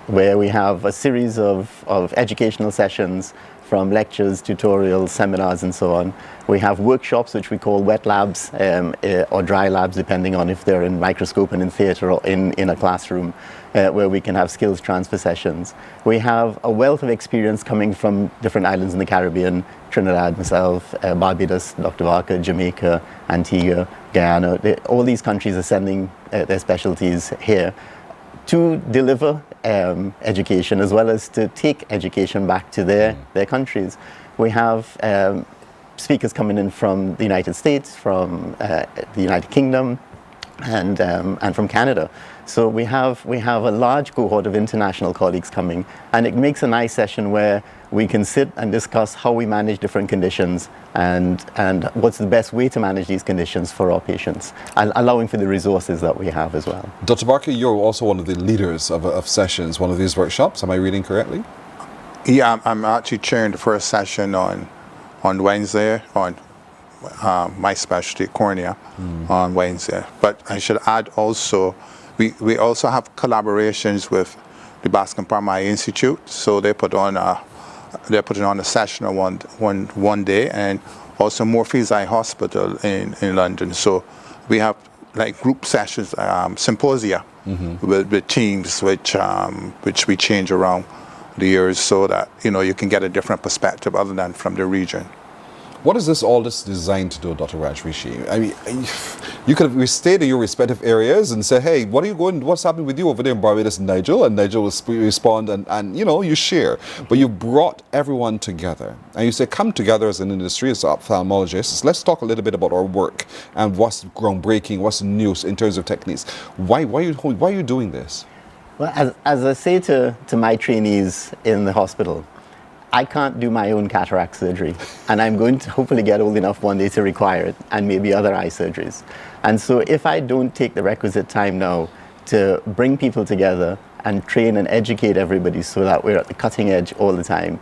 where we have a series of educational sessions from lectures, tutorials, seminars, and so on. We have workshops, which we call wet labs or dry labs, depending on if they're in microscope and in theatre or in a classroom, where we can have skills transfer sessions. We have a wealth of experience coming from different islands in the Caribbean, Trinidad, myself, Barbados, Dr. Barker, Jamaica, Antigua, Guyana. All these countries are sending their specialties here to deliver education as well as to take education back to their countries. We have speakers coming in from the United States, from the United Kingdom, and from Canada. So we have a large cohort of international colleagues coming, and it makes a nice session where we can sit and discuss how we manage different conditions and what's the best way to manage these conditions for our patients, and allowing for the resources that we have as well. Dr. Barker, you're also one of the leaders of sessions, one of these workshops. Am I reading correctly? Yeah, I'm actually chairing the first session on Wednesday on my specialty, cornea, on Wednesday. But I should add also, we also have collaborations with the Bascom Palmer Institute. So they're putting on a session on one day, and also Morphe's Eye Hospital in London. So we have like group sessions, symposia with teams, which we change around the years so that you can get a different perspective other than from the region. What is all this designed to do, Dr. Raj Rishi? I mean, you could have stayed in your respective areas and said, hey, what's happening with you over there in Barbados, Nigel? And Nigel will respond and you share. But you brought everyone together. And you say, come together as an industry, as ophthalmologists. Let's talk a little bit about our work and what's groundbreaking, what's new in terms of techniques. Why are you doing this? Well, as I say to my trainees in the hospital, I can't do my own cataract surgery, and I'm going to hopefully get old enough one day to require it, and maybe other eye surgeries. And so if I don't take the requisite time now to bring people together and train and educate everybody so that we're at the cutting edge all the time,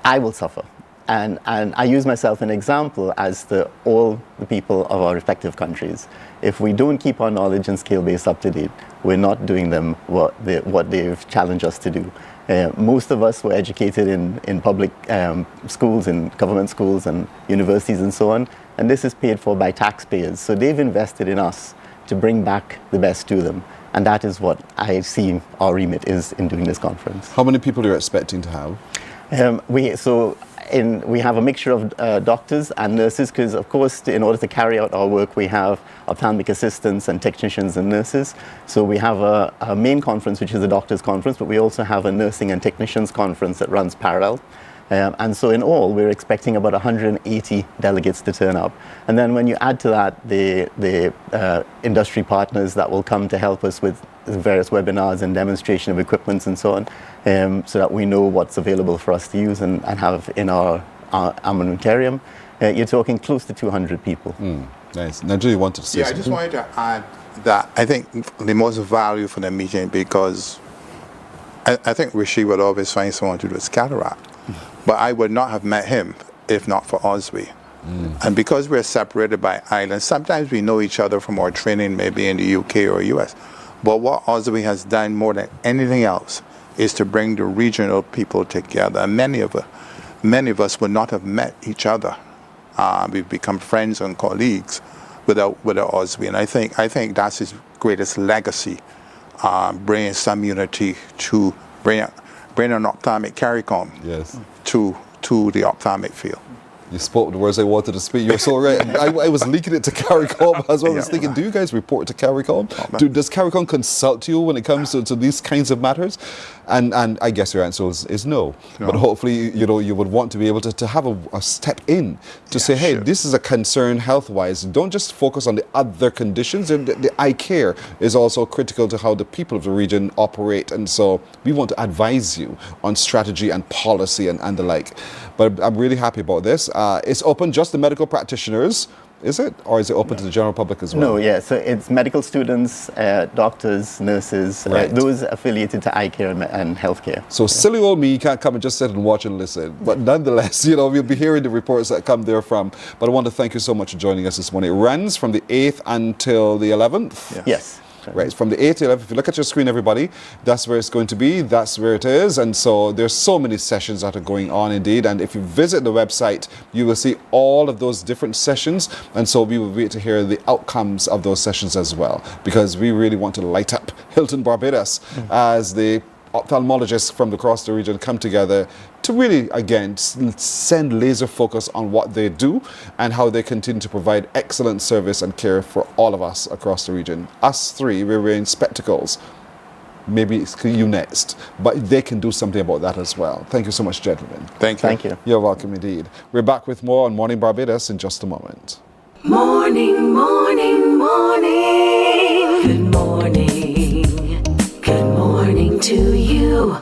I will suffer. And I use myself an example as all the people of our respective countries. If we don't keep our knowledge and skill base up to date, we're not doing them what they've challenged us to do. Most of us were educated in public schools, in government schools and universities and so on, and this is paid for by taxpayers. So they've invested in us to bring back the best to them. And that is what I see our remit is in doing this conference. How many people are you expecting to have? We have a mixture of doctors and nurses because, of course, in order to carry out our work, we have ophthalmic assistants and technicians and nurses. So we have a main conference, which is a doctors' conference, but we also have a nursing and technicians conference that runs parallel. And so in all, we're expecting about 180 delegates to turn up. And then when you add to that the industry partners that will come to help us with various webinars and demonstration of equipments and so on, so that we know what's available for us to use and have in our armamentarium, you're talking close to 200 people. Nice. Now, do you want to say something? I just wanted to add that I think the most value for the meeting, because I think Rishi would always find someone to do his cataract. But I would not have met him if not for Osby. And because we're separated by islands, sometimes we know each other from our training maybe in the UK or US. But what Osby has done more than anything else is to bring the regional people together. And many of us would not have met each other. We've become friends and colleagues without Osby. And I think that's his greatest legacy, bringing some unity to bring an ophthalmic CARICOM to the ophthalmic field. You spoke the words I wanted to speak. You're so right. I was linking it to CARICOM as well. I was thinking, do you guys report to CARICOM? Does CARICOM consult you when it comes to these kinds of matters? And I guess your answer is no. But hopefully, you would want to be able to have a step in to say, hey, this is a concern health-wise. Don't just focus on the other conditions. The eye care is also critical to how the people of the region operate. And so we want to advise you on strategy and policy and the like. But I'm really happy about this. It's open just to medical practitioners, is it? Or is it open to the general public as well? No, so it's medical students, doctors, nurses, those affiliated to eye care and healthcare. So silly old me can't come and just sit and watch and listen. But nonetheless, we'll be hearing the reports that come there from. But I want to thank you so much for joining us this morning. It runs from the 8th until the 11th? Yes. Right, from the 8th to 11th, if you look at your screen, everybody, that's where it's going to be, that's where it is. And so there's so many sessions that are going on indeed. And if you visit the website, you will see all of those different sessions. And so we will wait to hear the outcomes of those sessions as well, because we really want to light up Hilton Barbados as the ophthalmologists from across the region come together to really, again, send laser focus on what they do and how they continue to provide excellent service and care for all of us across the region. Us three, we're wearing spectacles. Maybe it's you next, but they can do something about that as well. Thank you so much, gentlemen. Thank you. You're welcome indeed. We're back with more on Morning Barbados in just a moment. Morning, morning, morning. Good morning. Good morning to you.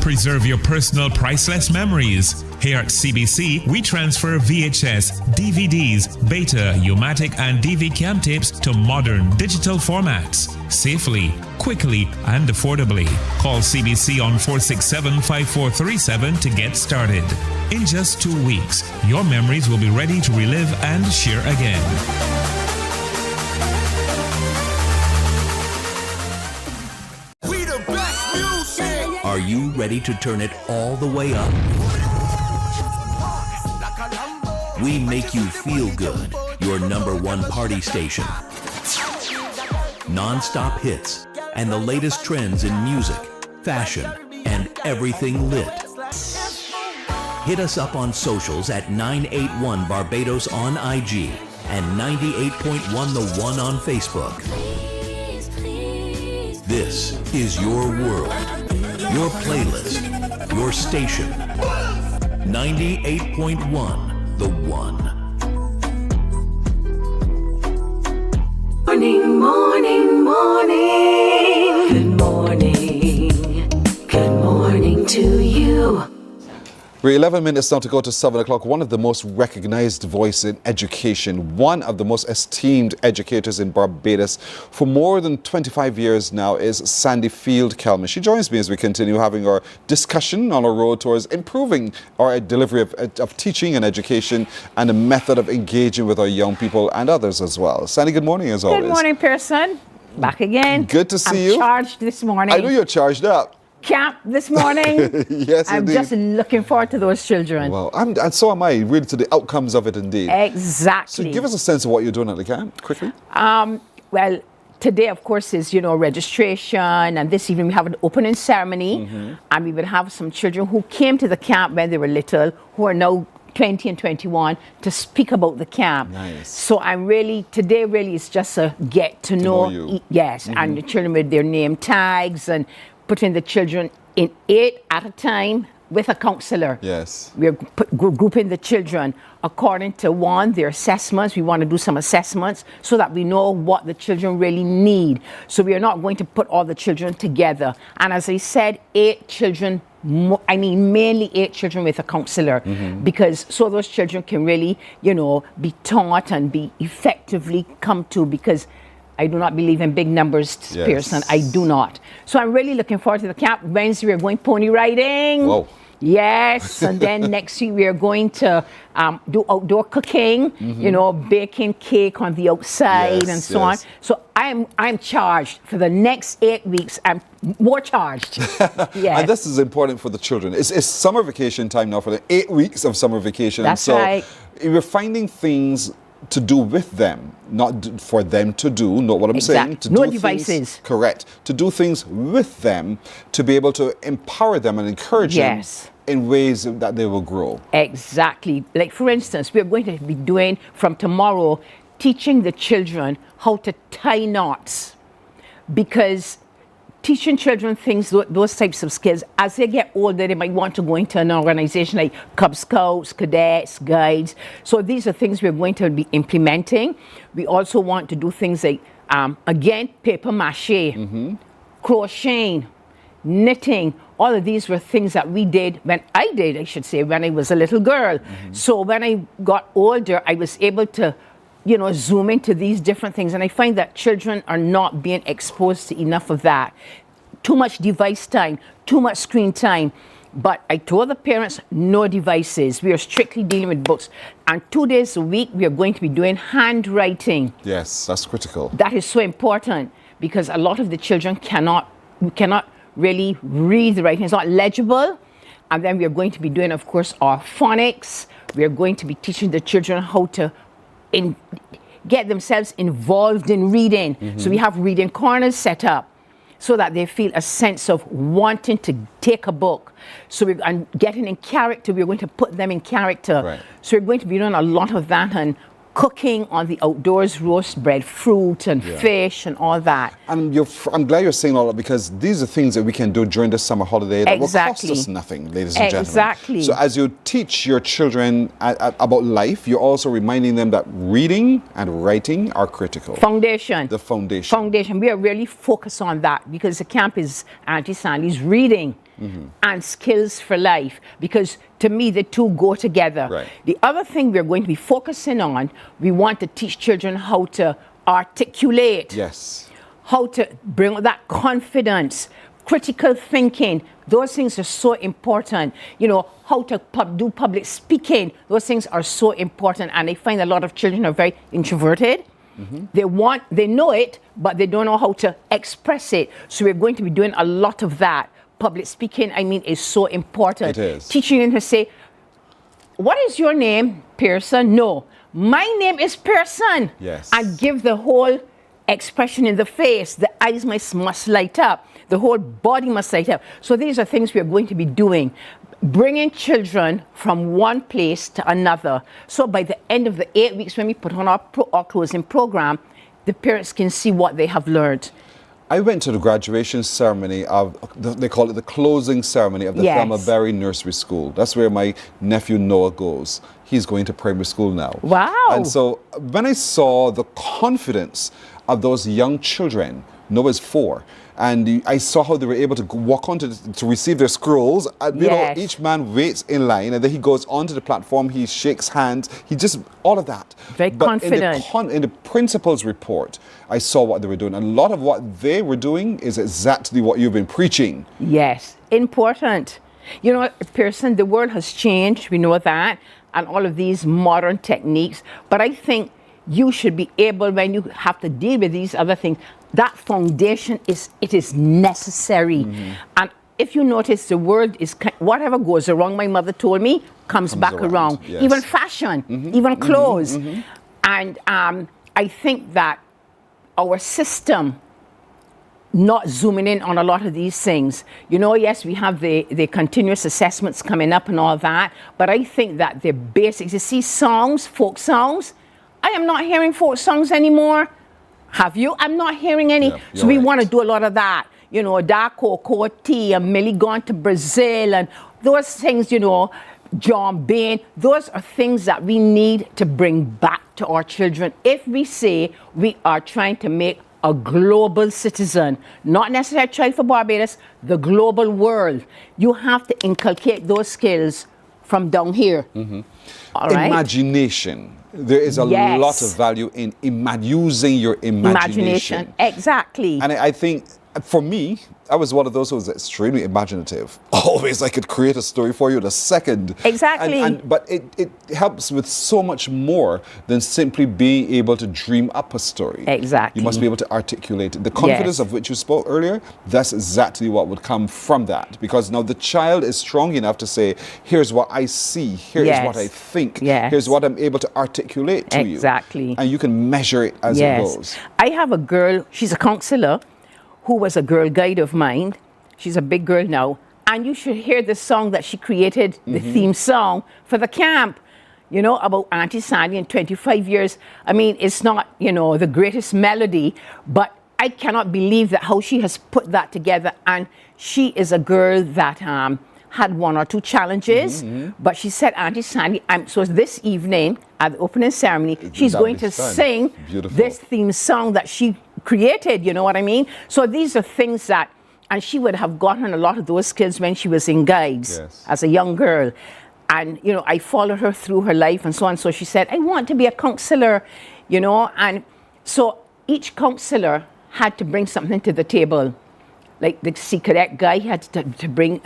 Preserve your personal priceless memories. Here at CBC, we transfer VHS, DVDs, Beta, U-matic, and DV cam tapes to modern digital formats. Safely, quickly, and affordably. Call CBC on 467-5437 to get started. In just 2 weeks, your memories will be ready to relive and share again. Are you ready to turn it all the way up? We make you feel good. Your #1 party station. Non-stop hits and the latest trends in music, fashion, and everything lit. Hit us up on socials at 981 Barbados on IG and 98.1 The One on Facebook. This is your world. Your playlist, your station, 98.1, The One. Morning, morning, morning. Good morning. Good morning to you. We're 11 minutes now to go to 7 o'clock. One of the most recognized voices in education, one of the most esteemed educators in Barbados for more than 25 years now is Sandy Field-Kelman. She joins me as we continue having our discussion on our road towards improving our delivery of teaching and education and the method of engaging with our young people and others as well. Sandy, good morning as always. Good morning, Pearson. Back again. Good to see you. I'm charged this morning. I know you're charged up. Camp this morning. Yes, I'm indeed. just looking forward to those children. Well, and so am I, really, to the outcomes of it indeed. Exactly. So give us a sense of what you're doing at the camp, quickly. Well, today, of course, is, registration, and this evening we have an opening ceremony, and we will have some children who came to the camp when they were little, who are now 20 and 21, to speak about the camp. Nice. So today really is just a get to know you. Yes, and the children with their name tags and putting the children in 8 at a time with a counselor. Yes. We're grouping the children according to their assessments. We want to do some assessments so that we know what the children really need. So we are not going to put all the children together. And as I said, 8 children, mainly 8 children with a counselor, because so those children can really, be taught and be effectively come to, because I do not believe in big numbers, Yes. Pearson. I do not. So I'm really looking forward to the camp. Wednesday, we're going pony riding. Whoa. Yes, and then next week we are going to do outdoor cooking, baking cake on the outside Yes, and so on. yes. So I'm charged for the next 8 weeks. I'm more charged. Yes. And this is important for the children. It's summer vacation time now for the 8 weeks of summer vacation. That's so right. We're finding things to do with them, not for them to do, not what I'm saying. To No do devices. Things, correct. To do things with them, to be able to empower them and encourage Yes. them in ways that they will grow. Exactly. Like, for instance, we're going to be doing from tomorrow, teaching the children how to tie knots, because teaching children those types of skills, as they get older, they might want to go into an organization like Cub Scouts, Cadets, Guides. So these are things we're going to be implementing. We also want to do things like, again, paper mache, crocheting, knitting. All of these were things that we did when I was a little girl. So when I got older, I was able to zoom into these different things. And I find that children are not being exposed to enough of that. Too much device time, too much screen time. But I told the parents, no devices. We are strictly dealing with books. And 2 days a week, we are going to be doing handwriting. Yes, that's critical. That is so important, because a lot of the children cannot really read the writing. It's not legible. And then we are going to be doing, of course, our phonics. We are going to be teaching the children how to get themselves involved in reading. So we have reading corners set up so that they feel a sense of wanting to take a book. So and getting in character, we're going to put them in character. Right. So we're going to be doing a lot of that, and cooking on the outdoors, roast bread, fruit and fish and all that. And I'm glad you're saying all that, because these are things that we can do during the summer holiday that will cost Exactly. us nothing, ladies and gentlemen. Exactly. So as you teach your children about life, you're also reminding them that reading and writing are critical. Foundation. The foundation. Foundation. We are really focused on that, because the camp is Auntie Sandy's reading and skills for life, because to me the two go together. Right. The other thing we're going to be focusing on, we want to teach children how to articulate, Yes. how to bring that confidence, critical thinking. Those things are so important. How to do public speaking. Those things are so important. And I find a lot of children are very introverted. They know it, but they don't know how to express it. So we're going to be doing a lot of that. Public speaking, is so important. It is. Teaching them to say, what is your name, Pearson? No, my name is Pearson. Yes. And give the whole expression in the face. The eyes must light up. The whole body must light up. So these are things we're going to be doing. Bringing children from one place to another. So by the end of the 8 weeks, when we put on our closing program, the parents can see what they have learned. I went to the graduation ceremony they call it the closing ceremony of the Yes. Thelma Berry Nursery School. That's where my nephew Noah goes. He's going to primary school now. Wow. And so when I saw the confidence of those young children Noah's 4. And I saw how they were able to walk on to receive their scrolls. And, you know, Yes. each man waits in line, and then he goes onto the platform, he shakes hands, he just, all of that. Very But confident. in the principal's report, I saw what they were doing. And a lot of what they were doing is exactly what you've been preaching. Yes, important. You know, Pearson, the world has changed, we know that, and all of these modern techniques. But I think you should be able, when you have to deal with these other things, that foundation is necessary. And if you notice, the world is, whatever goes wrong, my mother told me, comes back around. yes. Even fashion, even clothes. And I think that our system, not zooming in on a lot of these things. You know, yes, we have the continuous assessments coming up and all that, but I think that the basics, you see songs, folk songs, I am not hearing folk songs anymore. Have you? I'm not hearing any. Yeah, so we right. want to do a lot of that. You know, Dark Cocoa Tea and Millie gone to Brazil and those things, you know, John Bain, those are things that we need to bring back to our children if we say we are trying to make a global citizen, not necessarily a child for Barbados, the global world. You have to inculcate those skills from down here. All right? Imagination. There is a Yes. lot of value in using your imagination. Exactly. And I think, for me, I was one of those who was extremely imaginative. Always, I could create a story for you in a second. Exactly. But it helps with so much more than simply being able to dream up a story. Exactly. You must be able to articulate it. The confidence Yes. of which you spoke earlier, that's exactly what would come from that. Because now the child is strong enough to say, here's what I see, here's Yes. what I think, Yes. here's what I'm able to articulate to you. Exactly. And you can measure it as it goes. I have a girl, she's a counselor, who was a girl guide of mine. She's a big girl now. And you should hear the song that she created, the theme song for the camp, you know, about Auntie Sandy in 25 years. I mean, it's not, you know, the greatest melody, but I cannot believe that how she has put that together. And she is a girl that had 1 or 2 challenges, but she said, Auntie Sandy, so this evening at the opening ceremony, she's That'll going be to fun. sing Beautiful. this theme song that she created, you know what I mean? So these are things that, and she would have gotten a lot of those skills when she was in guides Yes. as a young girl. And, you know, I followed her through her life and so on. So she said, I want to be a counselor, you know. And so each counselor had to bring something to the table. Like the Sea Cadet guy had to bring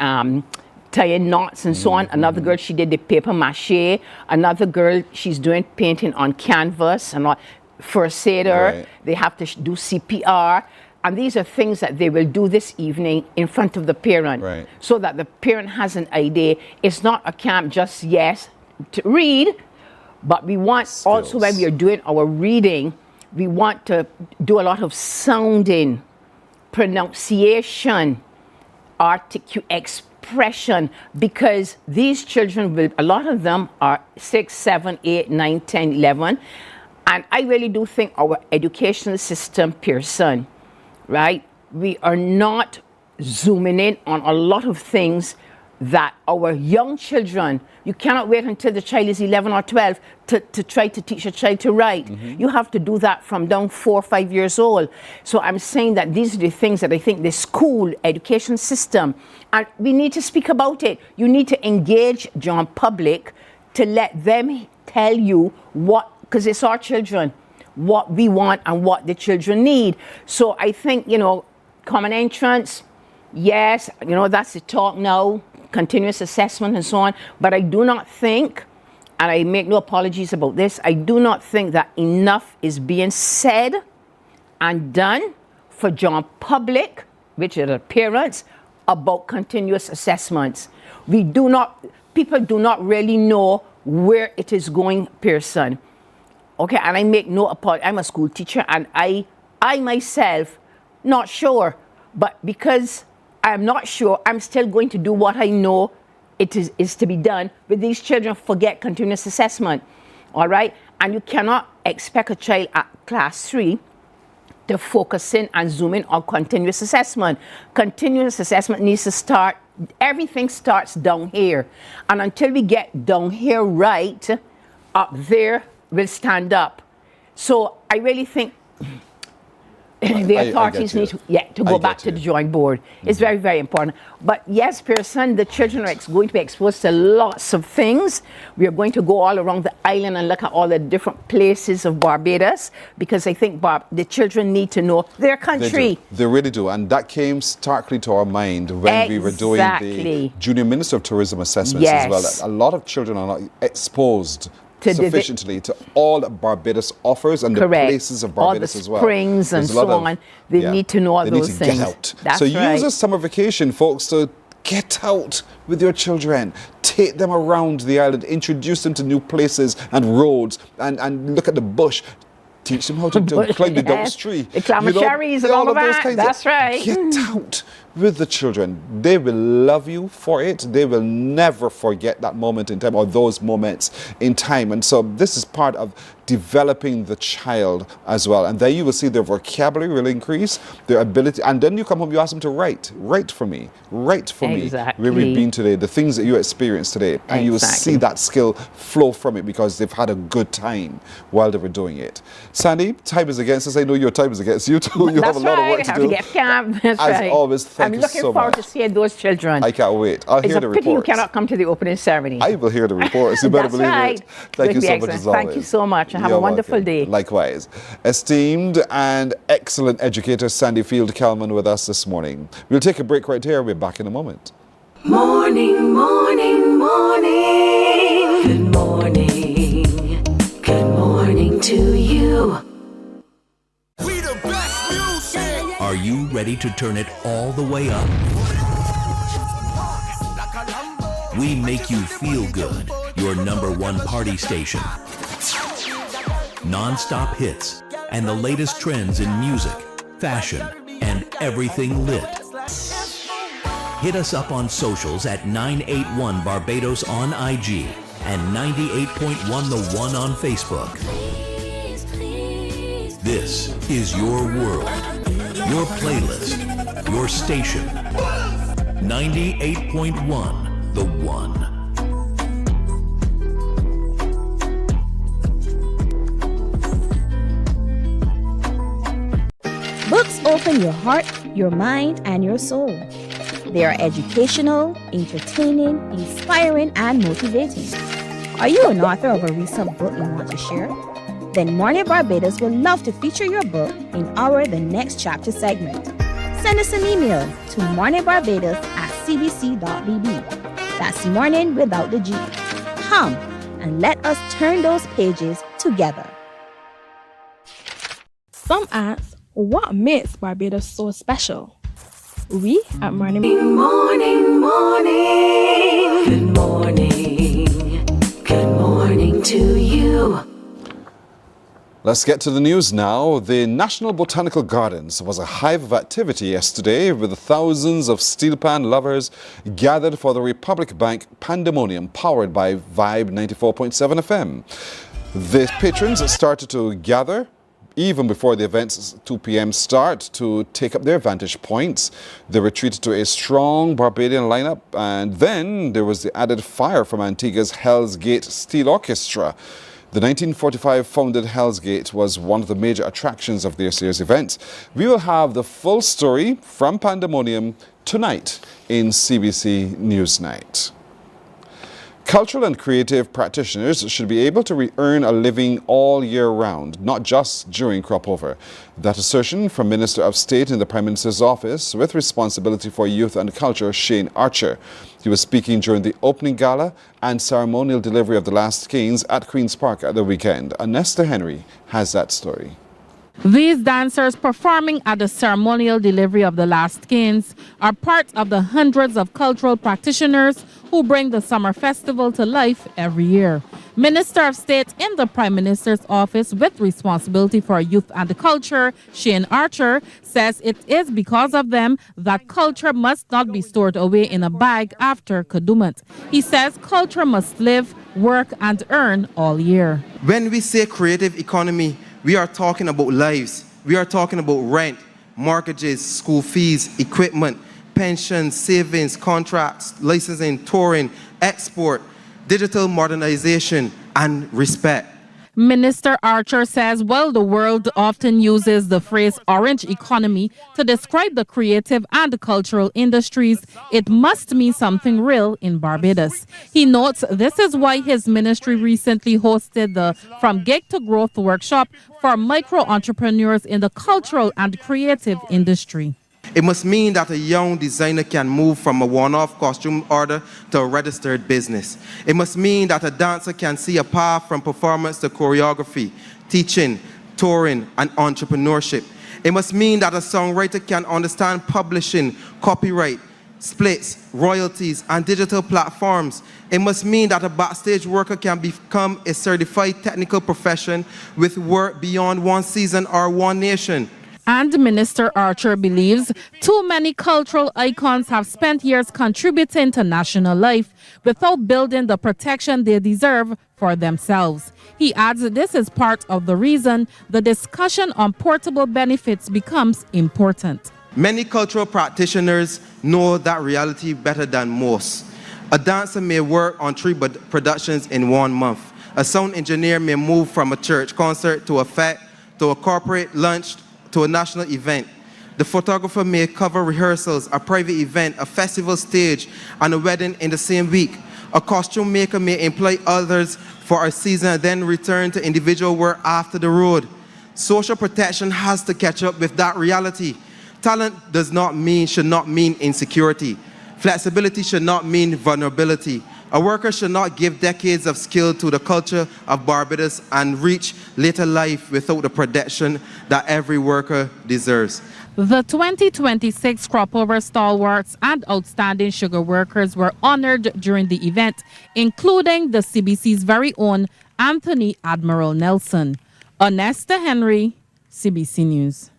tying knots and so on. Another girl, she did the paper mache. Another girl, she's doing painting on canvas and all. First aider, Right. they have to do CPR. And these are things that they will do this evening in front of the parent. Right. So that the parent has an idea. It's not a camp just, yes, to read, but we want also when we are doing our reading, we want to do a lot of sounding, pronunciation, expression, because these children will, a lot of them are 6, 7, 8, 9, 10, 11. And I really do think our educational system, Pearson, right? We are not zooming in on a lot of things that our young children, you cannot wait until the child is 11 or 12 to try to teach a child to write. You have to do that from down 4 or 5 years old. So I'm saying that these are the things that I think the school education system, and we need to speak about it. You need to engage John Public to let them tell you what, because it's our children, what we want and what the children need. So I think, you know, common entrance, yes, you know, that's the talk now, continuous assessment and so on. But I do not think, and I make no apologies about this, I do not think that enough is being said and done for John Public, which are the parents, about continuous assessments. People do not really know where it is going, Pearson. Okay, and I make no apology. I'm a school teacher, and I myself, not sure. But because I'm not sure, I'm still going to do what I know it is to be done. But these children forget continuous assessment, all right? And you cannot expect a child at class 3 to focus in and zoom in on continuous assessment. Continuous assessment needs to start, everything starts down here. And until we get down here right, up there will stand up. So I really think the authorities need to go back to the drawing board. It's very, very important. But yes, Pearson, the children are going to be exposed to lots of things. We are going to go all around the island and look at all the different places of Barbados, because I think, Bob, the children need to know their country. They really do. And that came starkly to our mind when we were doing the Junior Minister of Tourism assessments as well. A lot of children are not exposed sufficiently to all that Barbados offers and the places of Barbados as well. All the springs and so on. They need to know all those things. They need to get out. That's so use a summer vacation, folks, to get out with your children. Take them around the island. Introduce them to new places and roads and look at the bush. Teach them how to climb the Dutch tree. The cherries and all of that. That's right. Get out with the children. They will love you for it. They will never forget that moment in time or those moments in time. And so this is part of developing the child as well. And then you will see their vocabulary will increase, their ability. And then you come home, you ask them to write. Write for me. Write for me. Where we've been today, the things that you experienced today. And you will see that skill flow from it because they've had a good time while they were doing it. Sandy, time is against us. I know your time is against you too. You have a lot of work to do. That's right. As always, thank you so much. I'm looking forward to seeing those children. I can't wait. I'll hear the reports. It's a pity you cannot come to the opening ceremony. I will hear the reports. You better believe it. Thank you so much as always. Thank you so much. Have a wonderful day. Likewise. Esteemed and excellent educator Sandy Field-Kalman with us this morning. We'll take a break right here. We're back in a moment. Morning, morning, morning. Good morning. Good morning to you. Are you ready to turn it all the way up? We make you feel good. Your #1 party station. Non-stop hits and the latest trends in music, fashion, and everything lit. Hit us up on socials at 981 Barbados on IG and 98.1 The One on Facebook. This is your world, your playlist, your station. 98.1 The One. Books open your heart, your mind, and your soul. They are educational, entertaining, inspiring, and motivating. Are you an author of a recent book you want to share? Then Mornin Barbados would love to feature your book in our The Next Chapter segment. Send us an email to morninbarbados@cbc.bb. That's morning without the G. Come and let us turn those pages together. Some ask, what makes Barbados so special? We at Mornin Morning, morning. Good morning. Good morning to you. Let's get to the news now. The National Botanical Gardens was a hive of activity yesterday with thousands of steel pan lovers gathered for the Republic Bank Pandemonium powered by Vibe 94.7 FM. The patrons started to gather even before the event's 2 p.m. start to take up their vantage points. They were treated to a strong Barbadian lineup, and then there was the added fire from Antigua's Hell's Gate Steel Orchestra. The 1945 founded Hell's Gate was one of the major attractions of this year's event. We will have the full story from Pandemonium tonight in CBC Newsnight. Cultural and creative practitioners should be able to earn a living all year round, not just during crop over. That assertion from Minister of State in the Prime Minister's office with responsibility for youth and culture, Shane Archer. He was speaking during the opening gala and ceremonial delivery of the last skeins at Queen's Park at the weekend. Anesta Henry has that story. These dancers performing at the ceremonial delivery of the last skeins are part of the hundreds of cultural practitioners who bring the summer festival to life every year. Minister of State in the Prime Minister's office with responsibility for youth and culture, Shane Archer, says it is because of them that culture must not be stored away in a bag after Kadooment. He says culture must live, work and earn all year. When we say creative economy, we are talking about lives. We are talking about rent, mortgages, school fees, equipment, pensions, savings, contracts, licensing, touring, export, digital modernization, and respect. Minister Archer says while the world often uses the phrase orange economy to describe the creative and cultural industries, it must mean something real in Barbados. He notes this is why his ministry recently hosted the From Gig to Growth workshop for micro entrepreneurs in the cultural and creative industry. It must mean that a young designer can move from a one-off costume order to a registered business. It must mean that a dancer can see a path from performance to choreography, teaching, touring, and entrepreneurship. It must mean that a songwriter can understand publishing, copyright, splits, royalties, and digital platforms. It must mean that a backstage worker can become a certified technical profession with work beyond one season or one nation. And Minister Archer believes too many cultural icons have spent years contributing to national life without building the protection they deserve for themselves. He adds this is part of the reason the discussion on portable benefits becomes important. Many cultural practitioners know that reality better than most. A dancer may work on 3 productions in 1 month. A sound engineer may move from a church concert to a fete, to a corporate lunch, to a national event. The photographer may cover rehearsals, a private event, a festival stage, and a wedding in the same week. A costume maker may employ others for a season and then return to individual work after the road. Social protection has to catch up with that reality. Talent should not mean insecurity. Flexibility should not mean vulnerability. A worker should not give decades of skill to the culture of Barbados and reach later life without the protection that every worker deserves. The 2026 Cropover stalwarts and outstanding sugar workers were honored during the event, including the CBC's very own Anthony Admiral Nelson. Onesta Henry, CBC News.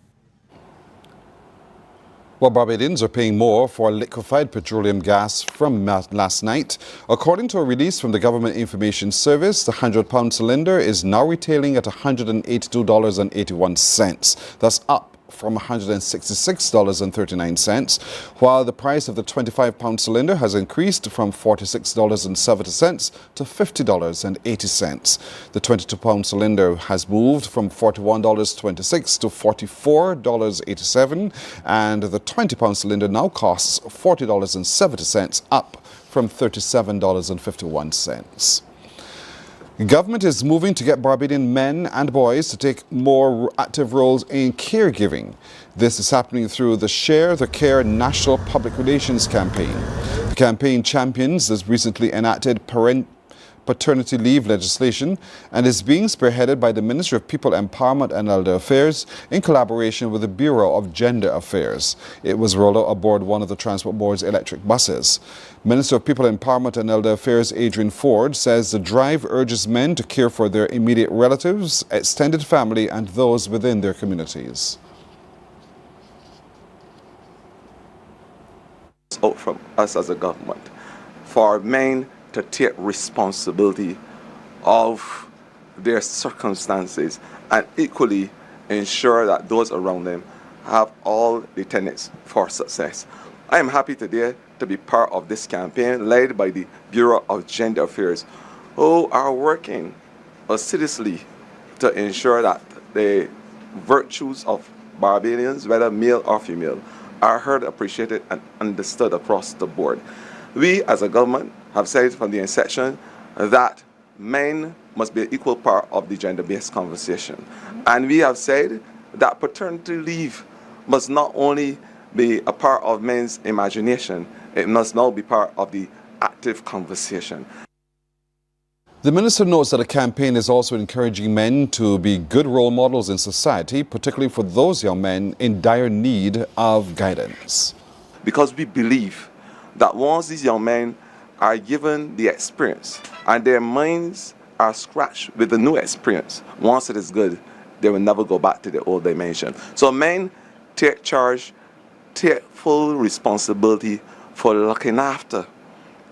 Well, Barbadians are paying more for liquefied petroleum gas from last night. According to a release from the Government Information Service, the 100-pound cylinder is now retailing at $182.81. That's up from $166.39, while the price of the 25-pound cylinder has increased from $46.70 to $50.80. The 22-pound cylinder has moved from $41.26 to $44.87, and the 20-pound cylinder now costs $40.70, up from $37.51. Government is moving to get Barbadian men and boys to take more active roles in caregiving. This is happening through the Share the Care National Public Relations Campaign. The campaign champions this recently enacted paternity leave legislation and is being spearheaded by the Ministry of People Empowerment and Elder Affairs in collaboration with the Bureau of Gender Affairs. It was rolled out aboard one of the Transport Board's electric buses. Minister of People Empowerment and Elder Affairs Adrian Ford says the drive urges men to care for their immediate relatives, extended family and those within their communities. It's out from us as a government for men to take responsibility of their circumstances and equally ensure that those around them have all the tenets for success. I am happy today to be part of this campaign led by the Bureau of Gender Affairs, who are working assiduously to ensure that the virtues of Barbadians, whether male or female, are heard, appreciated, and understood across the board. We as a government have said from the inception that men must be an equal part of the gender-based conversation. And we have said that paternity leave must not only be a part of men's imagination, it must now be part of the active conversation. The minister notes that the campaign is also encouraging men to be good role models in society, particularly for those young men in dire need of guidance. Because we believe that once these young men are given the experience and their minds are scratched with the new experience, once it is good, they will never go back to the old dimension. So men, take charge, take full responsibility for looking after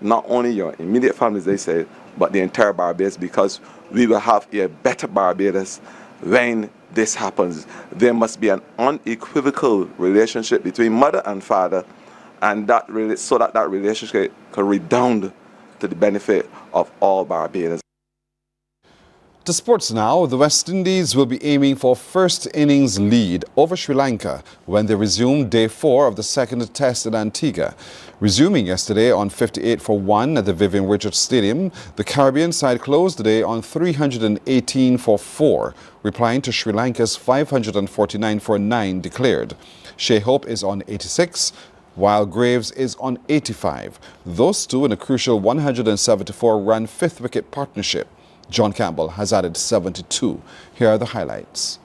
not only your immediate families, they say, but the entire Barbados, because we will have a better Barbados when this happens. There must be an unequivocal relationship between mother and father, and so that relationship can redound to the benefit of all Barbadians. To sports now, the West Indies will be aiming for first innings lead over Sri Lanka when they resume day 4 of the second test in Antigua. Resuming yesterday on 58 for 1 at the Vivian Richards Stadium, the Caribbean side closed the day on 318 for 4, replying to Sri Lanka's 549 for 9 declared. Shea Hope is on 86, while Graves is on 85. Those two in a crucial 174-run fifth-wicket partnership. John Campbell has added 72. Here are the highlights.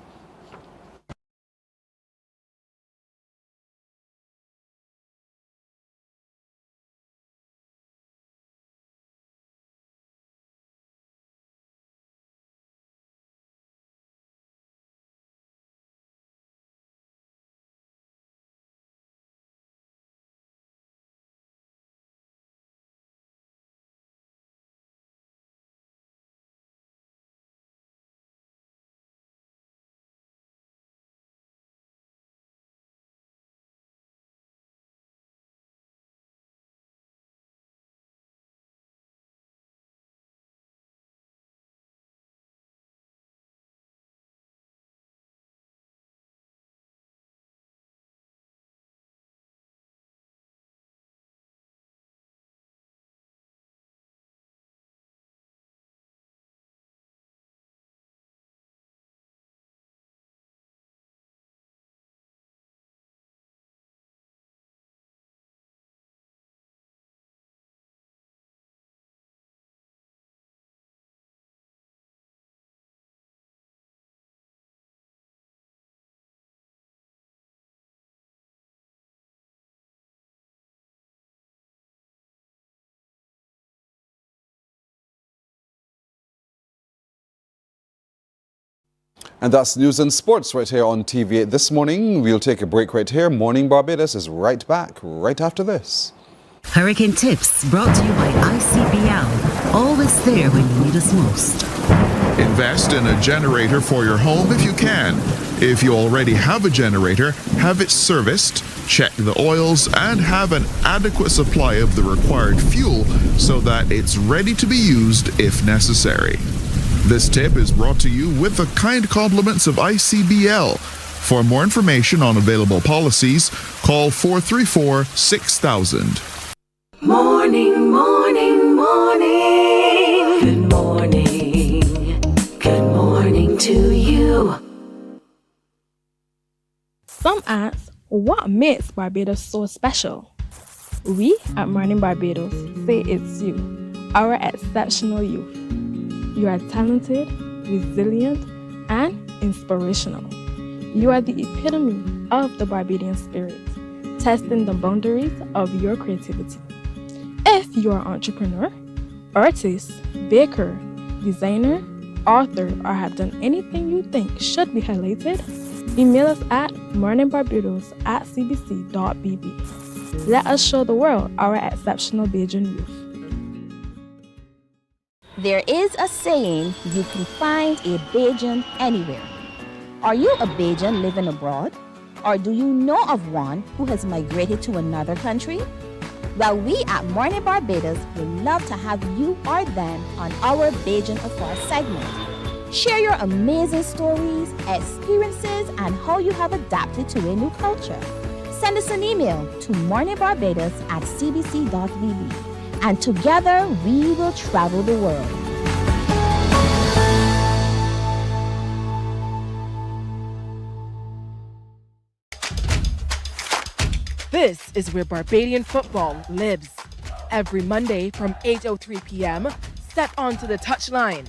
And that's news and sports right here on TV8 this morning. We'll take a break right here. Morning Barbados is right back right after this. Hurricane Tips brought to you by ICBL. Always there when you need us most. Invest in a generator for your home if you can. If you already have a generator, have it serviced, check the oils, and have an adequate supply of the required fuel so that it's ready to be used if necessary. This tip is brought to you with the kind compliments of ICBL. For more information on available policies, call 434-6000. Morning, morning, morning. Good morning. Good morning to you. Some ask, what makes Barbados so special? We at Mornin Barbados say it's you, our exceptional youth. You are talented, resilient, and inspirational. You are the epitome of the Barbadian spirit, testing the boundaries of your creativity. If you are an entrepreneur, artist, baker, designer, author, or have done anything you think should be highlighted, email us at morninbarbados@cbc.bb. Let us show the world our exceptional Bajan youth. There is a saying, you can find a Bajan anywhere. Are you a Bajan living abroad? Or do you know of one who has migrated to another country? Well, we at Mornin Barbados would love to have you or them on our Bajan Afar segment. Share your amazing stories, experiences, and how you have adapted to a new culture. Send us an email to morninbarbados@cbc.bb. And together we will travel the world. This is where Barbadian football lives. Every Monday from 8:03 p.m., step onto the touchline.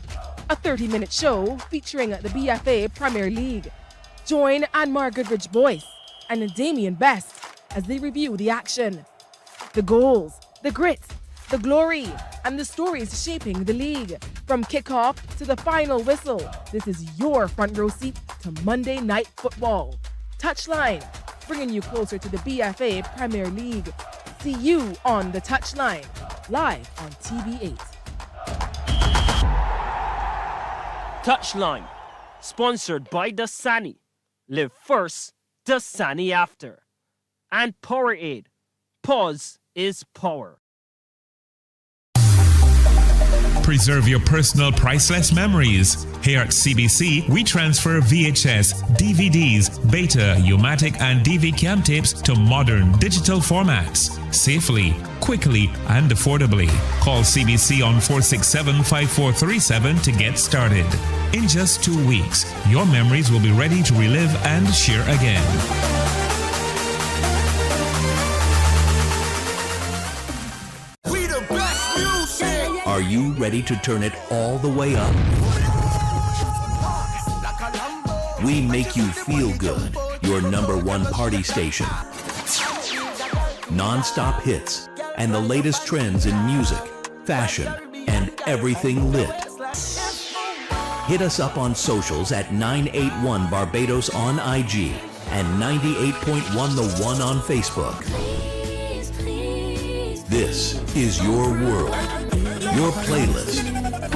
A 30-minute show featuring the BFA Premier League. Join Anmar Goodrich Boyce and Damien Best as they review the action. The goals, the grit, the glory, and the stories shaping the league. From kickoff to the final whistle, this is your front row seat to Monday Night Football. Touchline, bringing you closer to the BFA Premier League. See you on the Touchline, live on TV8. Touchline, sponsored by Dasani. Live first, Dasani after. And Powerade. Pause is power. Preserve your personal priceless memories. Here at CBC, we transfer VHS, DVDs, Beta, U-matic, and DV cam tapes to modern digital formats. Safely, quickly, and affordably. Call CBC on 467-5437 to get started. In just 2 weeks, your memories will be ready to relive and share again. Are you ready to turn it all the way up? We make you feel good. Your #1 party station. Non-stop hits and the latest trends in music, fashion, and everything lit. Hit us up on socials at 981 Barbados on IG and 98.1 The One on Facebook. This is your world, your playlist,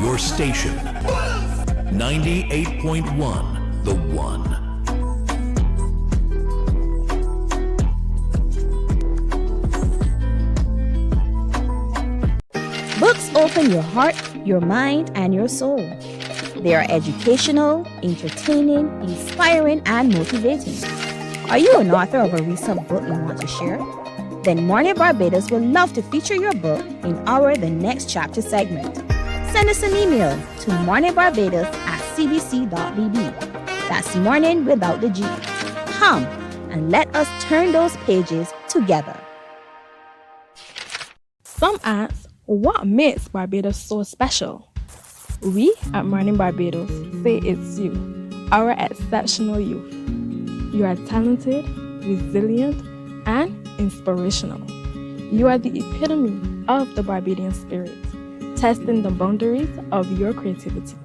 your station. 98.1 The One. Books open your heart, your mind, and your soul. They are educational, entertaining, inspiring, and motivating. Are you an author of a recent book you want to share? Then Mornin Barbados would love to feature your book in our The Next Chapter segment. Send us an email to morninbarbados@cbc.bb. That's morning without the G. Come and let us turn those pages together. Some ask, what makes Barbados so special? We at Mornin Barbados say it's you, our exceptional youth. You are talented, resilient, and inspirational. You are the epitome of the Barbadian spirit, testing the boundaries of your creativity.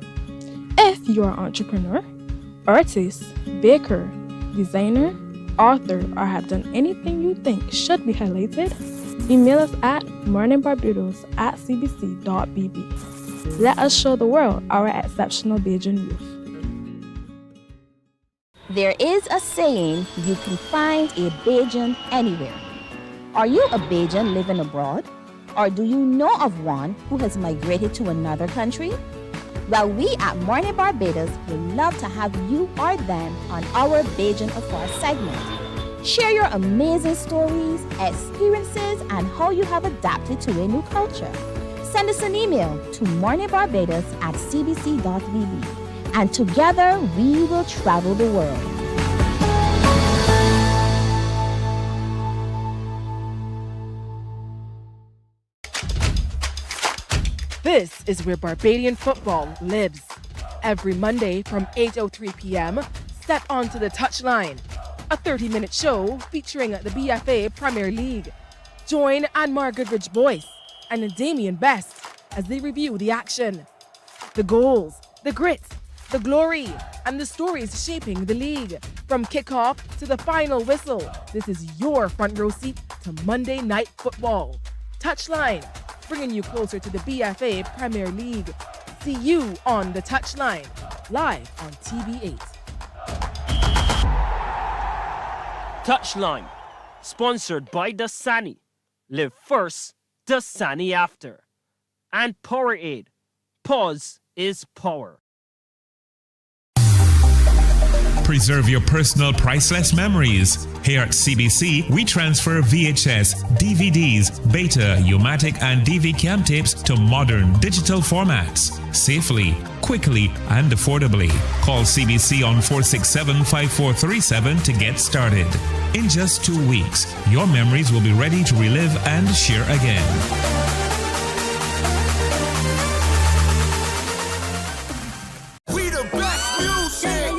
If you are an entrepreneur, artist, baker, designer, author, or have done anything you think should be highlighted, email us at morninbarbados@cbc.bb. Let us show the world our exceptional Bajan youth. There is a saying, you can find a Bajan anywhere. Are you a Bajan living abroad? Or do you know of one who has migrated to another country? Well, we at Mornin Barbados would love to have you or them on our Bajan Afar segment. Share your amazing stories, experiences, and how you have adapted to a new culture. Send us an email to morninbarbados@cbc.bb. And together we will travel the world. This is where Barbadian football lives. Every Monday from 8:03 p.m., step onto the touchline. A 30-minute show featuring the BFA Premier League. Join Anmar Goodrich Boyce and Damien Best as they review the action, the goals, the grit, the glory, and the stories shaping the league. From kickoff to the final whistle, this is your front row seat to Monday Night Football. Touchline, bringing you closer to the BFA Premier League. See you on the Touchline, live on TV8. Touchline, sponsored by Dasani. Live first, Dasani after. And Powerade. Pause is power. Preserve your personal priceless memories. Here at CBC, we transfer VHS, DVDs, Beta, U-matic, and DV cam tapes to modern digital formats. Safely, quickly, and affordably. Call CBC on 467-5437 to get started. In just 2 weeks, your memories will be ready to relive and share again.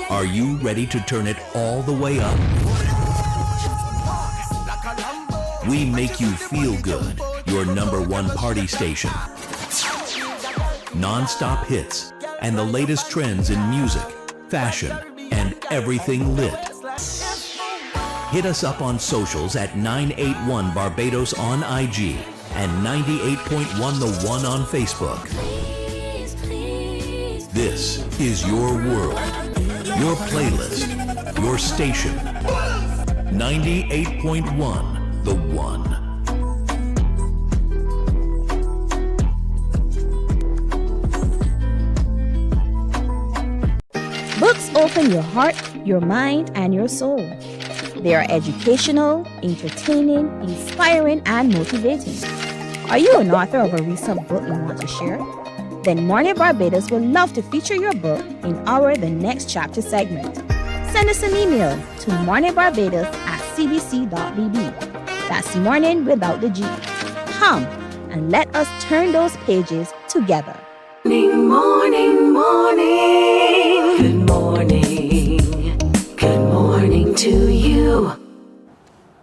Are you ready to turn it all the way up? We make you feel good. Your #1 party station. Non-stop hits and the latest trends in music, fashion, and everything lit. Hit us up on socials at 981 Barbados on IG and 98.1 The One on Facebook. This is your world, your playlist, your station. 98.1 The One. Books open your heart, your mind, and your soul. They are educational, entertaining, inspiring, and motivating. Are you an author of a recent book you want to share? Then Mornin Barbados would love to feature your book in our The Next Chapter segment. Send us an email to morninbarbados@cbc.bb. That's morning without the G. Come and let us turn those pages together. Morning, morning, morning. Good morning. Good morning to you.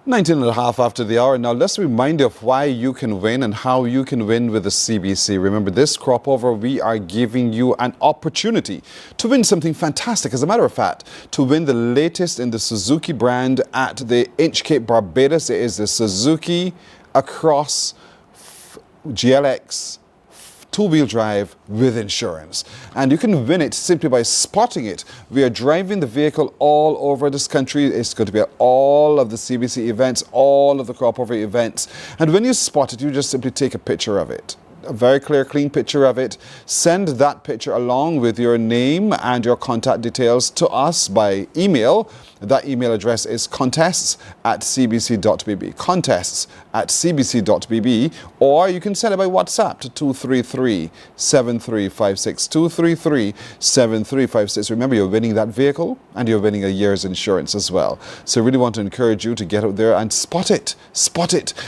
19 and a half after the hour. Now let's remind you of why you can win and how you can win with the CBC. Remember, this crop over, we are giving you an opportunity to win something fantastic. As a matter of fact, to win the latest in the Suzuki brand at the Inchcape Barbados. It is the Suzuki Across GLX two-wheel drive with insurance. And you can win it simply by spotting it. We are driving the vehicle all over this country. It's going to be at all of the CBC events, all of the crop over events. And when you spot it, you just simply take a picture of it. A very clear, clean picture of it. Send that picture along with your name and your contact details to us by email. That email address is contests@cbc.bb. Contests@cbc.bb. Or you can send it by WhatsApp to 233-7356. 233-7356. Remember, you're winning that vehicle and you're winning a year's insurance as well. So I really want to encourage you to get out there and spot it,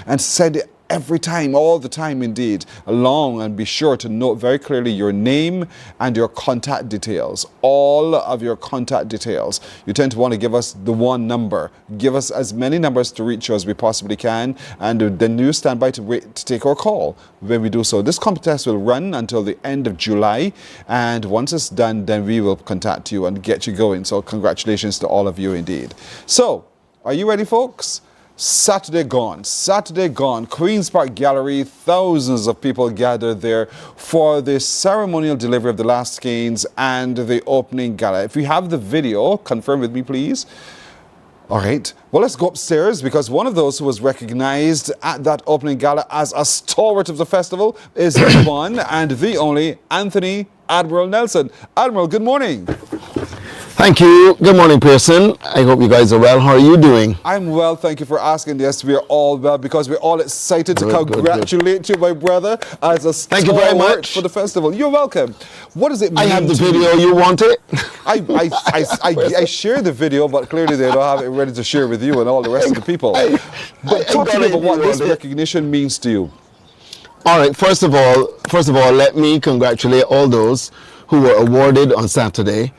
and send it every time, all the time indeed, along, and be sure to note very clearly your name and your contact details, all of your contact details. You tend to want to give us the one number. Give us as many numbers to reach you as we possibly can, and then you stand by to wait to take our call when we do so. This contest will run until the end of July, and once it's done, then we will contact you and get you going. So congratulations to all of you indeed. So, are you ready, folks? Saturday gone. Queen's Park Gallery, thousands of people gathered there for the ceremonial delivery of the last skeins and the opening gala. If you have the video, confirm with me, please. All right. Well, let's go upstairs, because one of those who was recognized at that opening gala as a stalwart of the festival is the one and the only Anthony Admiral Nelson. Admiral, good morning. Thank you. Good morning, Pearson. I hope you guys are well. How are you doing? I'm well, thank you for asking. Yes, we are all well, because we're all excited to congratulate you, my brother, as a Thank you very much for the festival. You're welcome. What does it mean? I have the video. You want it? I share the video, but clearly they don't have it ready to share with you and all the rest of the people. But talk to me about what this recognition means to you. All right. First of all, let me congratulate all those who were awarded on Saturday.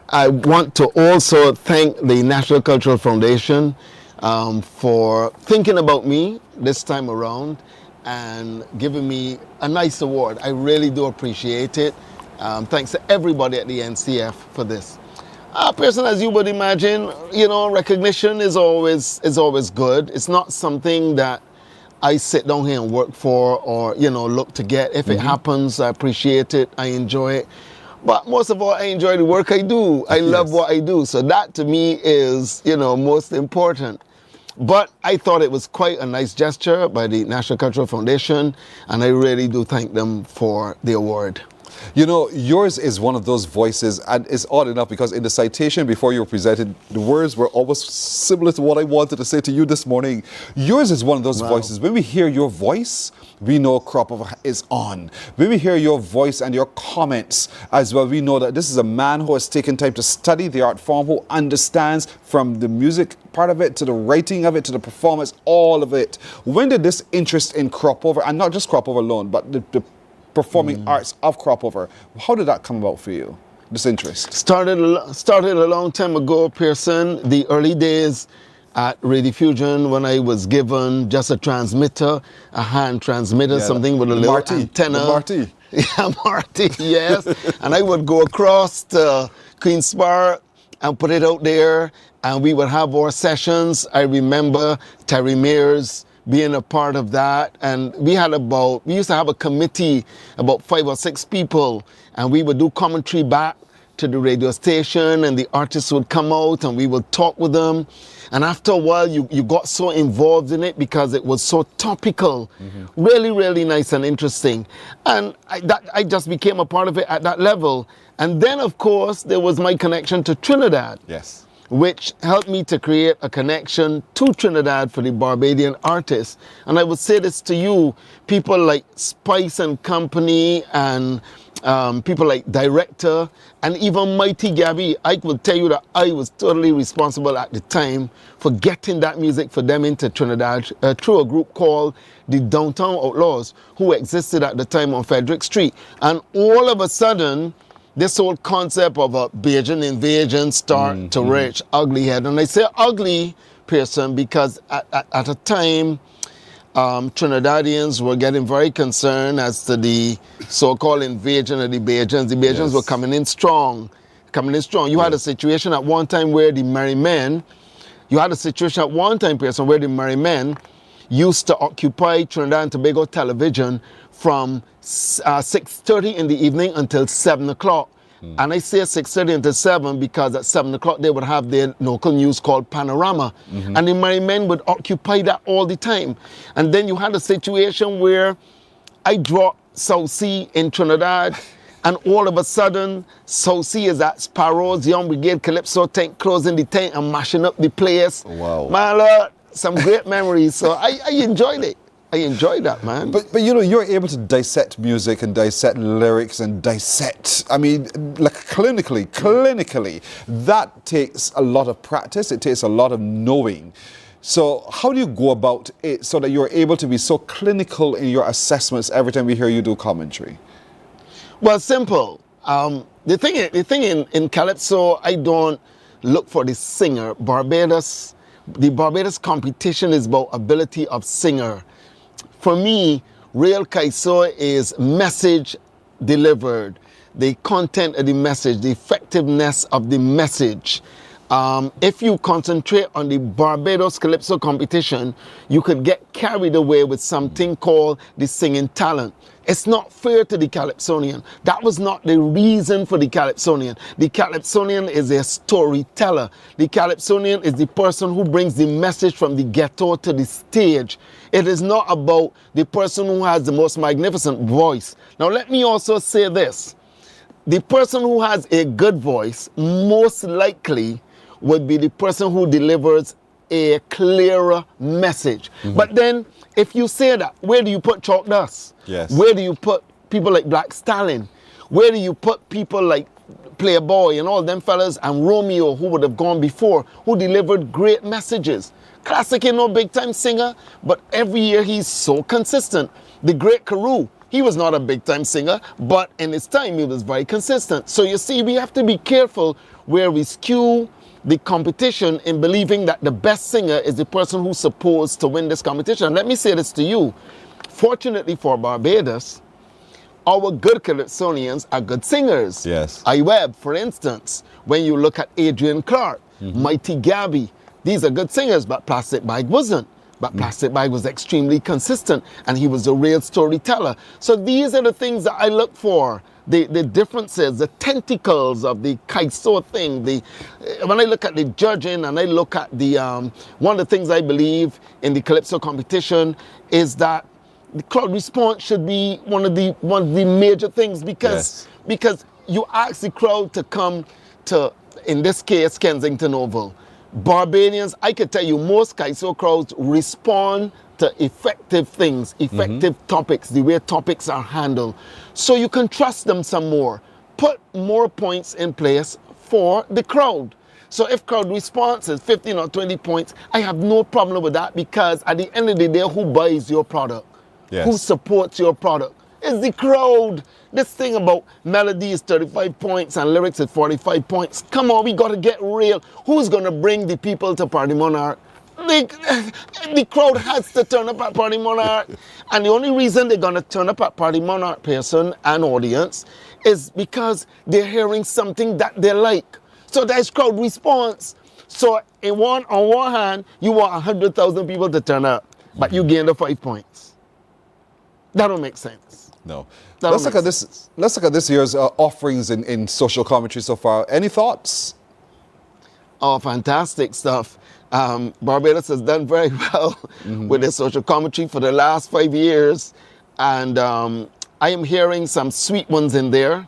I want to also thank the National Cultural Foundation for thinking about me this time around and giving me a nice award. I really do appreciate it. Thanks to everybody at the NCF for this. Person, as you would imagine, recognition is always good. It's not something that I sit down here and work for or, look to get. If it happens, I appreciate it. I enjoy it. But most of all, I enjoy the work I do. I love what I do. So that to me is, most important. But I thought it was quite a nice gesture by the National Cultural Foundation, and I really do thank them for the award. Yours is one of those voices, and it's odd enough because in the citation before you were presented, the words were almost similar to what I wanted to say to you this morning. Yours is one of those voices. When we hear your voice, we know crop over is on. When we hear your voice and your comments as well, we know that this is a man who has taken time to study the art form, who understands from the music part of it to the writing of it to the performance, all of it. When did this interest in crop over, and not just crop over alone, but the performing arts of crop over, how did that come about for you, this interest? Started a long time ago, Pearson. The early days at Radio Fusion, when I was given just a transmitter, a hand transmitter, something with a little antenna. Marty. Yeah, Marty, yes. And I would go across to Queen's Park and put it out there, and we would have our sessions. I remember Terry Mears being a part of that, and we used to have a committee, about 5 or 6 people, and we would do commentary back to the radio station, and the artists would come out and we would talk with them. And after a while, you got so involved in it because it was so topical. Really, really nice and interesting. And I just became a part of it at that level. And then, of course, there was my connection to Trinidad. Yes. Which helped me to create a connection to Trinidad for the Barbadian artists. And I would say this to you, people like Spice and Company and people like Director and even Mighty Gabby, I will tell you that I was totally responsible at the time for getting that music for them into Trinidad through a group called the Downtown Outlaws, who existed at the time on Frederick Street. And all of a sudden, this whole concept of a Bajan invasion start to reach ugly head. And I say ugly, Pearson, because at a time, Trinidadians were getting very concerned as to the so-called invasion of the Bajans. The Bajans were coming in strong. You had a situation at one time where the Merry Men, Pearson, where the Merry Men used to occupy Trinidad and Tobago television from 6:30 in the evening until 7 o'clock. And I say 6:30 until 7 because at 7 o'clock they would have their local news called Panorama. And the Merry Men would occupy that all the time. And then you had a situation where I dropped South Sea in Trinidad, and all of a sudden, South Sea is at Sparrows, Young Brigade, Calypso tank, closing the tank and mashing up the place. Wow. My Lord, some great memories. So I enjoyed it. I enjoyed that, man. But you know, you're able to dissect music and dissect lyrics and dissect, I mean, like clinically, that takes a lot of practice. It takes a lot of knowing. So how do you go about it so that you're able to be so clinical in your assessments every time we hear you do commentary? Well, simple. The thing in Calypso, I don't look for the singer. The Barbados competition is about ability of singer. For me, real Calypso is message delivered, the content of the message, the effectiveness of the message. If you concentrate on the Barbados Calypso competition, you could get carried away with something called the singing talent. It's not fair to the Calypsonian. That was not the reason for the Calypsonian. The Calypsonian is a storyteller. The Calypsonian is the person who brings the message from the ghetto to the stage. It is not about the person who has the most magnificent voice. Now let me also say this. The person who has a good voice most likely would be the person who delivers a clearer message. But then, if you say that, where do you put Chalk Dust? Yes. Where do you put people like Black Stallion? Where do you put people like Playboy and all them fellas and Romeo, who would have gone before, who delivered great messages? Classic ain't no big time singer, but every year he's so consistent. The great Carew, he was not a big time singer, but in his time he was very consistent. So you see, we have to be careful where we skew the competition in believing that the best singer is the person who's supposed to win this competition. And let me say this to you. Fortunately for Barbados, our good Calypsonians are good singers. Yes. iWeb, for instance, when you look at Adrian Clark, Mighty Gabby, these are good singers, but Plastic Bag wasn't. But Plastic Bag was extremely consistent, and he was a real storyteller. So these are the things that I look for. The differences, the tentacles of the Calypso thing. When I look at the judging and I look at the one of the things I believe in the Calypso competition is that the crowd response should be one of the major things because you ask the crowd to come to, in this case, Kensington Oval. Barbadians, I could tell you, most Calypso crowds respond to effective things, effective topics, the way topics are handled. So you can trust them some more. Put more points in place for the crowd. So if crowd response is 15 or 20 points, I have no problem with that because at the end of the day, who buys your product? Yes. Who supports your product? It's the crowd. This thing about melody is 35 points and lyrics is 45 points. Come on, we got to get real. Who's going to bring the people to Party Monarch? The crowd has to turn up at Party Monarch. And the only reason they're going to turn up at Party Monarch, person and audience, is because they're hearing something that they like. So there's crowd response. So on one hand, you want 100,000 people to turn up, but you gain the 5 points. That don't make sense. No. That Let's don't look make at this. Let's look at this year's offerings in social commentary so far. Any thoughts? Oh, fantastic stuff. Barbados has done very well with their social commentary for the last 5 years. And I am hearing some sweet ones in there.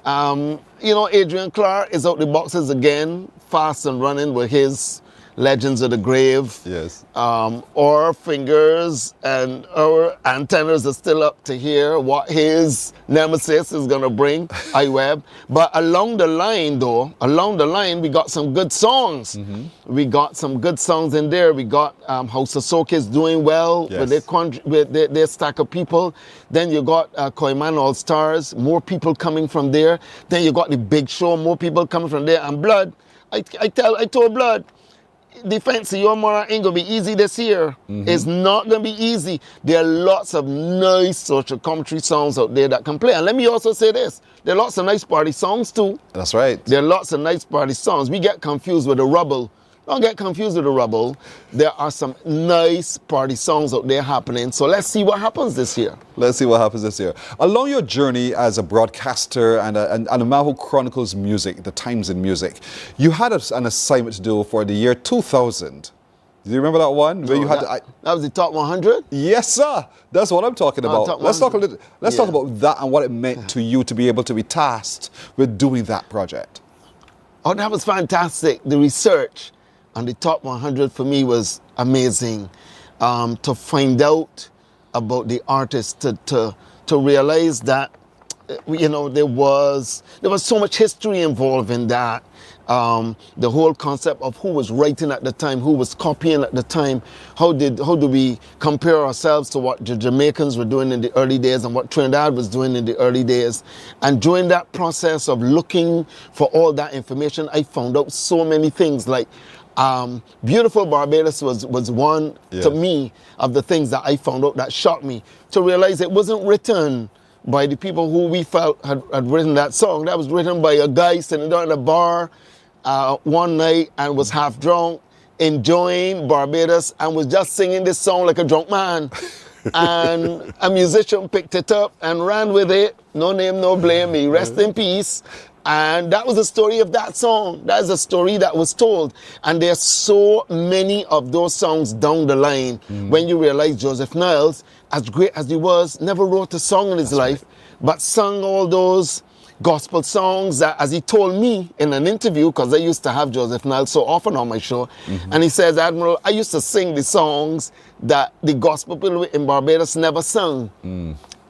You know, Adrian Clark is out the boxes again, fast and running with his Legends of the Grave. Yes. Our fingers and our antennas are still up to hear what his nemesis is going to bring, iWeb. But along the line, we got some good songs. We got some good songs in there. We got House of Soak is doing well with their stack of people. Then you got Koiman All Stars, more people coming from there. Then you got the Big Show, more people coming from there. And Blood, I told Blood, defense of your Mara ain't gonna be easy this year. It's not gonna be easy. There are lots of nice social commentary songs out there that can play. And let me also say this, there are lots of nice party songs too. That's right. There are lots of nice party songs. We get confused with the rubble. Don't get confused with the rubble. There are some nice party songs out there happening. So let's see what happens this year. Let's see what happens this year. Along your journey as a broadcaster and a man who chronicles music, the times in music, you had an assignment to do for the year 2000. Do you remember that one? Where that was the top 100? Yes, sir. That's what I'm talking about. Let's talk about that and what it meant to you to be able to be tasked with doing that project. Oh, that was fantastic. The research on the top 100 for me was amazing. To find out about the artists, to realize that, you know, there was so much history involved in that. The whole concept of who was writing at the time, who was copying at the time, how do we compare ourselves to what the Jamaicans were doing in the early days and what Trinidad was doing in the early days. And during that process of looking for all that information, I found out so many things like Beautiful Barbados was one, to me, of the things that I found out that shocked me. To realize it wasn't written by the people who we felt had written that song. That was written by a guy sitting down in a bar one night and was half drunk, enjoying Barbados, and was just singing this song like a drunk man. And a musician picked it up and ran with it. No name, no blame, me rest in peace. And that was the story of that song. That is a story that was told. And there's so many of those songs down the line when you realize Joseph Niles, as great as he was, never wrote a song in his life, but sung all those gospel songs that, as he told me in an interview, because I used to have Joseph Niles so often on my show, and he says, Admiral, I used to sing the songs that the gospel people in Barbados never sung.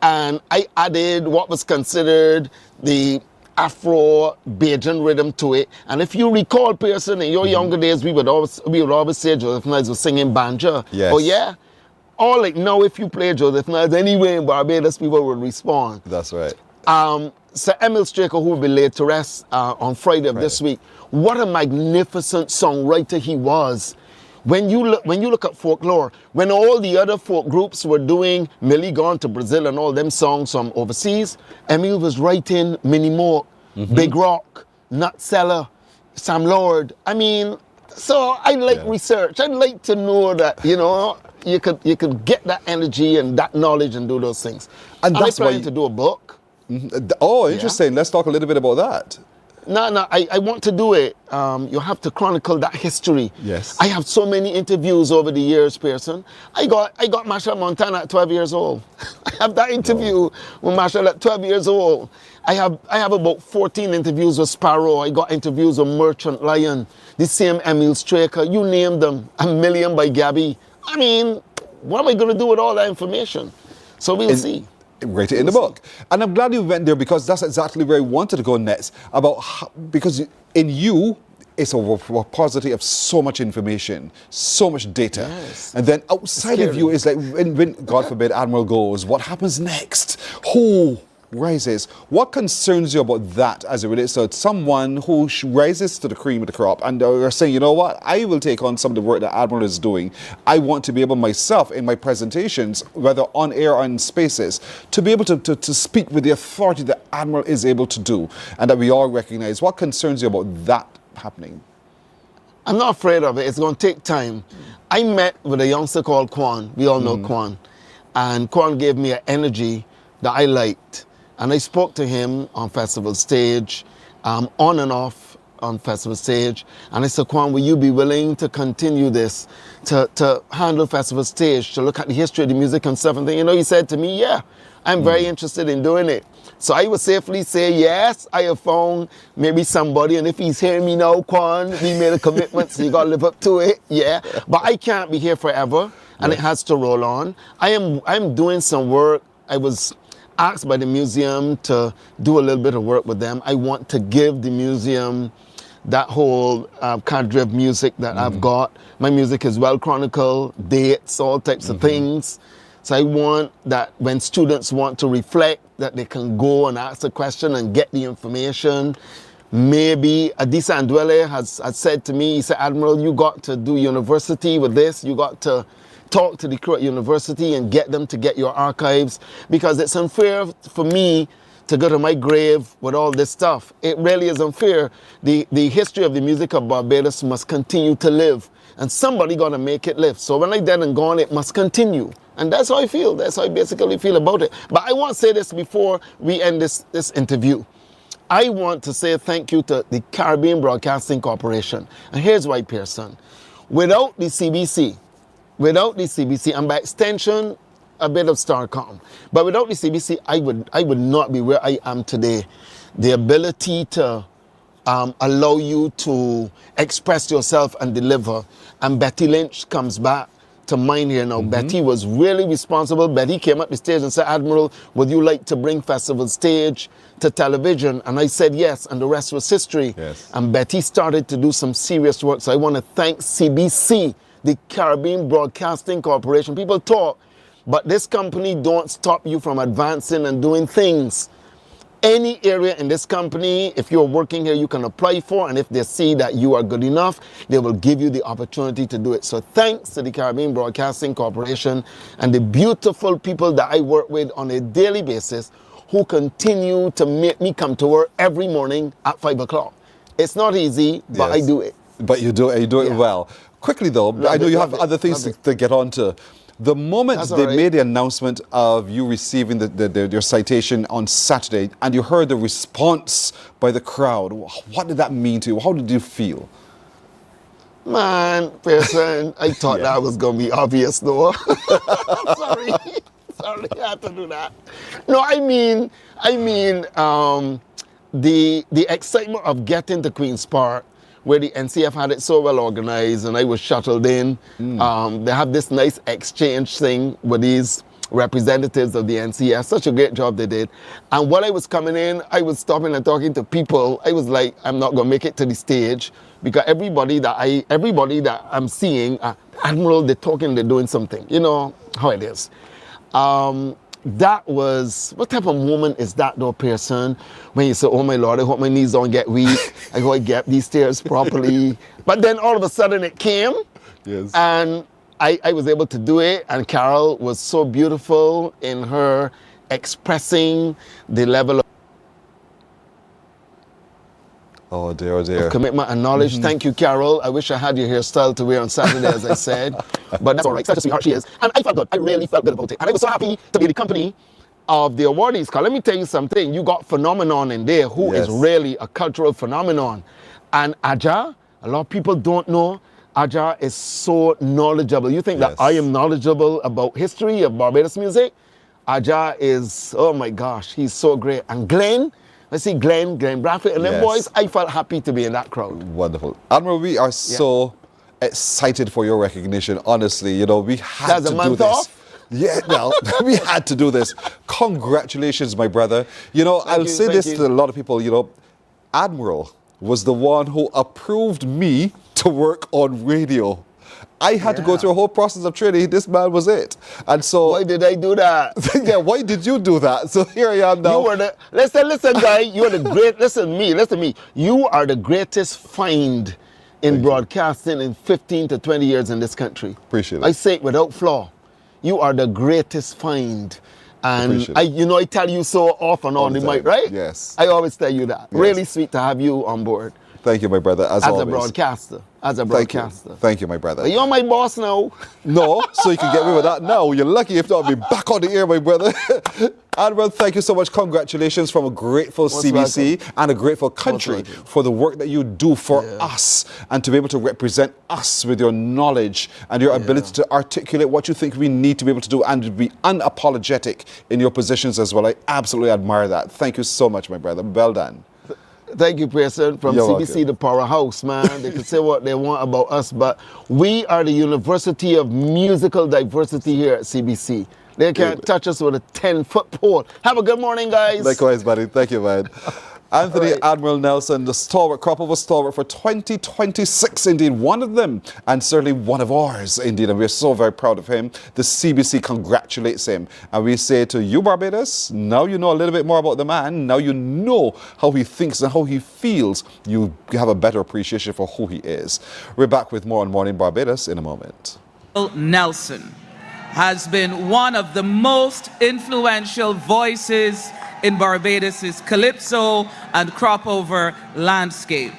And I added what was considered the Afro-Bajan rhythm to it. And if you recall, Pearson, in your younger days, we would always say Joseph Niles was singing banjo. Yes. Oh yeah? Or like now, if you play Joseph Niles anywhere in Barbados, people would respond. That's right. Sir Emil Straker, who will be laid to rest on Friday of this week, what a magnificent songwriter he was. When you look at folklore, when all the other folk groups were doing Millie Gone to Brazil and all them songs from overseas, Emil was writing Minnie Moore, Big Rock, Nut Seller, Sam Lord. I mean, so I like research. I'd like to know that, you know, you could get that energy and that knowledge and do those things. And that's why I'm planning to do a book. Oh, interesting. Let's talk a little bit about that. No, I want to do it. You have to chronicle that history. Yes. I have so many interviews over the years, Pearson. I got Marshall Montana at 12 years old. I have that interview with Marshall at 12 years old. I have about 14 interviews with Sparrow. I got interviews with Merchant Lion, the same Emil Straker, you name them, A Million by Gabby. I mean, what am I going to do with all that information? So we'll see. Write it in the book. And I'm glad you went there because that's exactly where I wanted to go next. Because in you, it's a repository of so much information, so much data. Yes. And then outside of you is like, when God forbid, Admiral goes, what happens next? Who rises? What concerns you about that as it relates to someone who rises to the cream of the crop and are saying, you know what, I will take on some of the work that Admiral is doing. I want to be able myself in my presentations, whether on air or in spaces, to be able to speak with the authority that Admiral is able to do and that we all recognize. What concerns you about that happening? I'm not afraid of it. It's going to take time. I met with a youngster called Kwan. We all know Kwan. And Kwan gave me an energy that I liked. And I spoke to him on festival stage, on and off on festival stage. And I said, Kwan, will you be willing to continue this, to handle festival stage, to look at the history of the music and stuff? And then, he said to me, yeah, I'm very interested in doing it. So I would safely say, yes, I have found maybe somebody, and if he's hearing me now, Kwan, we made a commitment, so you got to live up to it, yeah. But I can't be here forever, and it has to roll on. I'm doing some work. I was asked by the museum to do a little bit of work with them. I want to give the museum that whole cadre of music that I've got. My music is well chronicled, dates, all types of things. So I want that when students want to reflect, that they can go and ask a question and get the information. Maybe Adisa Andwele has said to me, he said, Admiral, you got to do university with this. You got to talk to the crew at university and get them to get your archives, because it's unfair for me to go to my grave with all this stuff. It really is unfair. The history of the music of Barbados must continue to live, and somebody got to make it live. So when I'm dead and gone, it must continue. And that's how I feel. That's how I basically feel about it. But I want to say this before we end this interview. I want to say thank you to the Caribbean Broadcasting Corporation. And here's why, Pearson. Without the CBC, and by extension, a bit of Starcom, but without the CBC, I would not be where I am today. The ability to allow you to express yourself and deliver. And Betty Lynch comes back to mind here now. Betty was really responsible. Betty came up the stage and said, Admiral, would you like to bring festival stage to television? And I said yes, and the rest was history. Yes. And Betty started to do some serious work. So I want to thank CBC, the Caribbean Broadcasting Corporation. People talk, but this company don't stop you from advancing and doing things. Any area in this company, if you're working here, you can apply for, and if they see that you are good enough, they will give you the opportunity to do it. So thanks to the Caribbean Broadcasting Corporation and the beautiful people that I work with on a daily basis who continue to make me come to work every morning at 5 o'clock. It's not easy, but I do it. But you do it well. Quickly though, I know you have other things to get on to. The moment they made the announcement of you receiving your citation on Saturday, and you heard the response by the crowd, what did that mean to you? How did you feel? Man, Pearson, I thought that was going to be obvious though. Sorry, I had to do that. No, I mean, the excitement of getting to Queen's Park, where the NCF had it so well organized, and I was shuttled in. They have this nice exchange thing with these representatives of the NCF. Such a great job they did. And while I was coming in, I was stopping and talking to people. I was like, I'm not gonna make it to the stage, because everybody that I'm seeing, Admiral, they're talking, they're doing something. You know how it is. That was, what type of moment is that though, Pearson? When you say, oh my Lord, I hope my knees don't get weak. I hope I get up these stairs properly. But then all of a sudden it came. Yes. And I was able to do it. And Carol was so beautiful in her expressing the level of oh dear. commitment and knowledge. Thank you, Carol. I wish I had your hairstyle to wear on Saturday, as I said. But that's all right. Such a sweetheart she is. And I felt good. I really felt good about it. And I was so happy to be the company of the awardees. Because let me tell you something. You got Phenomenon in there, who is really a cultural phenomenon. And Aja, a lot of people don't know, Aja is so knowledgeable. You think that I am knowledgeable about history of Barbados music? Aja is, oh my gosh, he's so great. And Glenn, let's see, Glenn Bradford, and them boys, I felt happy to be in that crowd. Wonderful. Admiral, we are so excited for your recognition. Honestly, you know, we had to do this. Off? Yeah, well, we had to do this. Congratulations, my brother. You know, I'll say this to a lot of people, you know, Admiral was the one who approved me to work on radio. I had to go through a whole process of training. This man was it. And so... Why did I do that? Yeah, why did you do that? So here I am now. You were the... Listen, guy. You are the great... Listen to me. You are the greatest find in broadcasting in 15 to 20 years in this country. Appreciate it. I say it without flaw. You are the greatest find. And I tell you so off and on the mic, right? Yes. I always tell you that. Yes. Really sweet to have you on board. Thank you, my brother, as always. a broadcaster. As a broadcaster. Thank you, my brother. You're my boss now. No, so you can get away with that now. You're lucky if not, I'll be back on the air, my brother. Admiral, thank you so much. Congratulations from a grateful CBC and a grateful country for the work that you do for us and to be able to represent us with your knowledge and your ability to articulate what you think we need to be able to do and to be unapologetic in your positions as well. I absolutely admire that. Thank you so much, my brother. Well done. Thank you, President. From You're CBC, welcome. the powerhouse, man. They can say what they want about us, but we are the University of Musical Diversity here at CBC. They can't touch us with a 10-foot pole. Have a good morning, guys. Likewise, buddy. Thank you, man. Anthony Admiral Nelson, the stalwart, crop over stalwart for 2026, indeed, one of them, and certainly one of ours, indeed, and we're so very proud of him. The CBC congratulates him, and we say to you, Barbados, now you know a little bit more about the man, now you know how he thinks and how he feels, you have a better appreciation for who he is. We're back with more on Morning Barbados in a moment. Nelson has been one of the most influential voices in Barbados' calypso and crop-over landscape,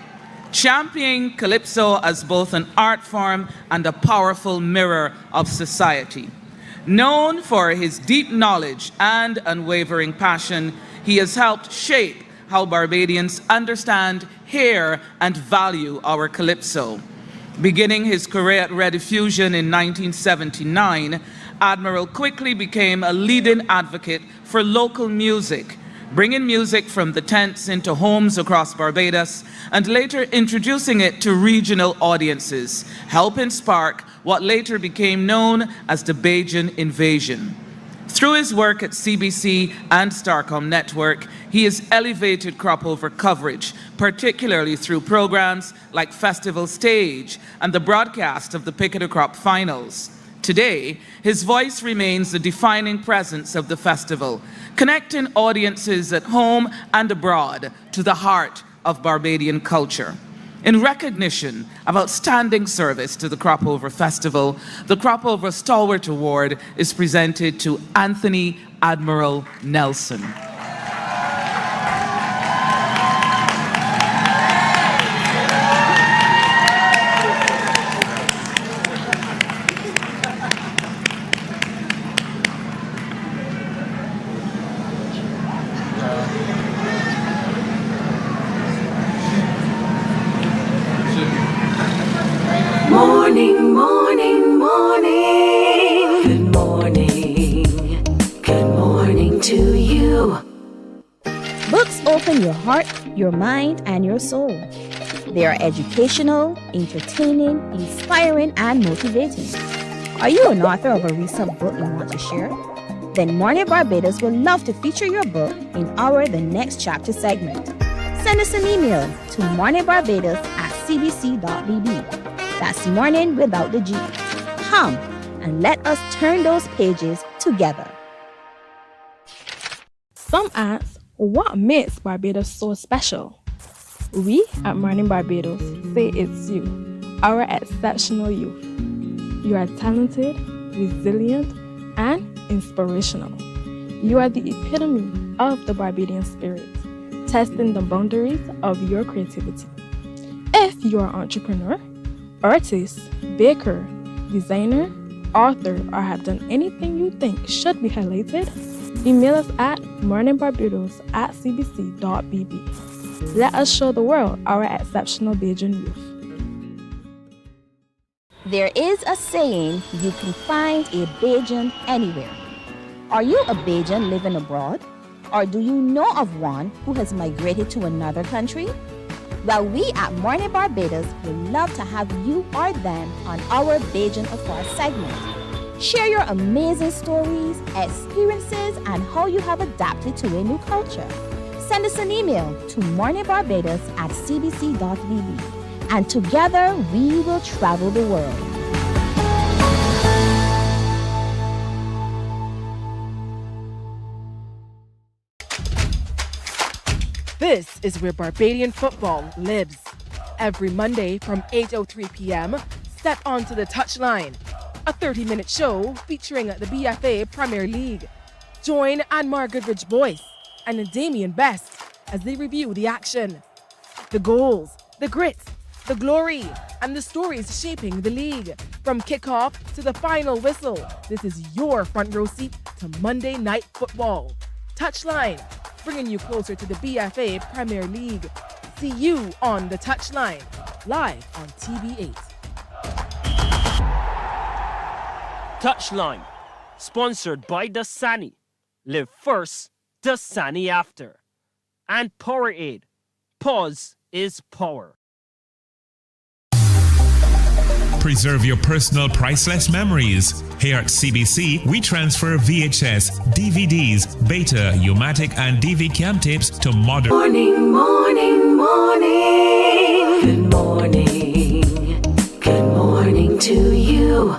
championing calypso as both an art form and a powerful mirror of society. Known for his deep knowledge and unwavering passion, he has helped shape how Barbadians understand, hear, and value our calypso. Beginning his career at Rediffusion in 1979, Admiral quickly became a leading advocate for local music, bringing music from the tents into homes across Barbados and later introducing it to regional audiences, helping spark what later became known as the Bajan Invasion. Through his work at CBC and Starcom Network, he has elevated crop-over coverage, particularly through programs like Festival Stage and the broadcast of the Pick of the Crop Finals. Today, his voice remains the defining presence of the festival, connecting audiences at home and abroad to the heart of Barbadian culture. In recognition of outstanding service to the Crop-Over Festival, the Crop-Over Stalwart Award is presented to Anthony Admiral Nelson. Morning, morning, morning. Good morning. Good morning to you. Books open your heart, your mind, and your soul. They are educational, entertaining, inspiring, and motivating. Are you an author of a recent book you want to share? Then Mornin Barbados would love to feature your book in our The Next Chapter segment. Send us an email to morninbarbados@cbc.bb. That's morning without the G. Come and let us turn those pages together. Some ask, what makes Barbados so special? We at Mornin Barbados say it's you, our exceptional youth. You are talented, resilient, and inspirational. You are the epitome of the Barbadian spirit, testing the boundaries of your creativity. If you are an entrepreneur, artist, baker, designer, author, or have done anything you think should be highlighted, email us at morninbarbados@cbc.bb. Let us show the world our exceptional Bajan youth. There is a saying, you can find a Bajan anywhere. Are you a Bajan living abroad? Or do you know of one who has migrated to another country? Well, we at Mornin Barbados would love to have you or them on our Bajan Afar segment. Share your amazing stories, experiences, and how you have adapted to a new culture. Send us an email to morninbarbados@cbc.bb, and together we will travel the world. This is where Barbadian football lives. Every Monday from 8:03 p.m., step onto the touchline. A 30-minute show featuring the BFA Premier League. Join Anmar Goodrich Boyce and Damian Best as they review the action, the goals, The grit, the glory, and the stories shaping the league. From kickoff to the final whistle, this is your front row seat to Monday Night Football. Touchline, bringing you closer to the BFA Premier League. See you on the Touchline, live on TV8. Touchline, sponsored by Dasani. Live first, Dasani after. And Powerade. Pause is power. Preserve your personal priceless memories. Here at CBC, we transfer VHS, DVDs, Beta, U-matic, and DV cam tapes to modern. Morning, morning, morning. Good morning. Good morning to you.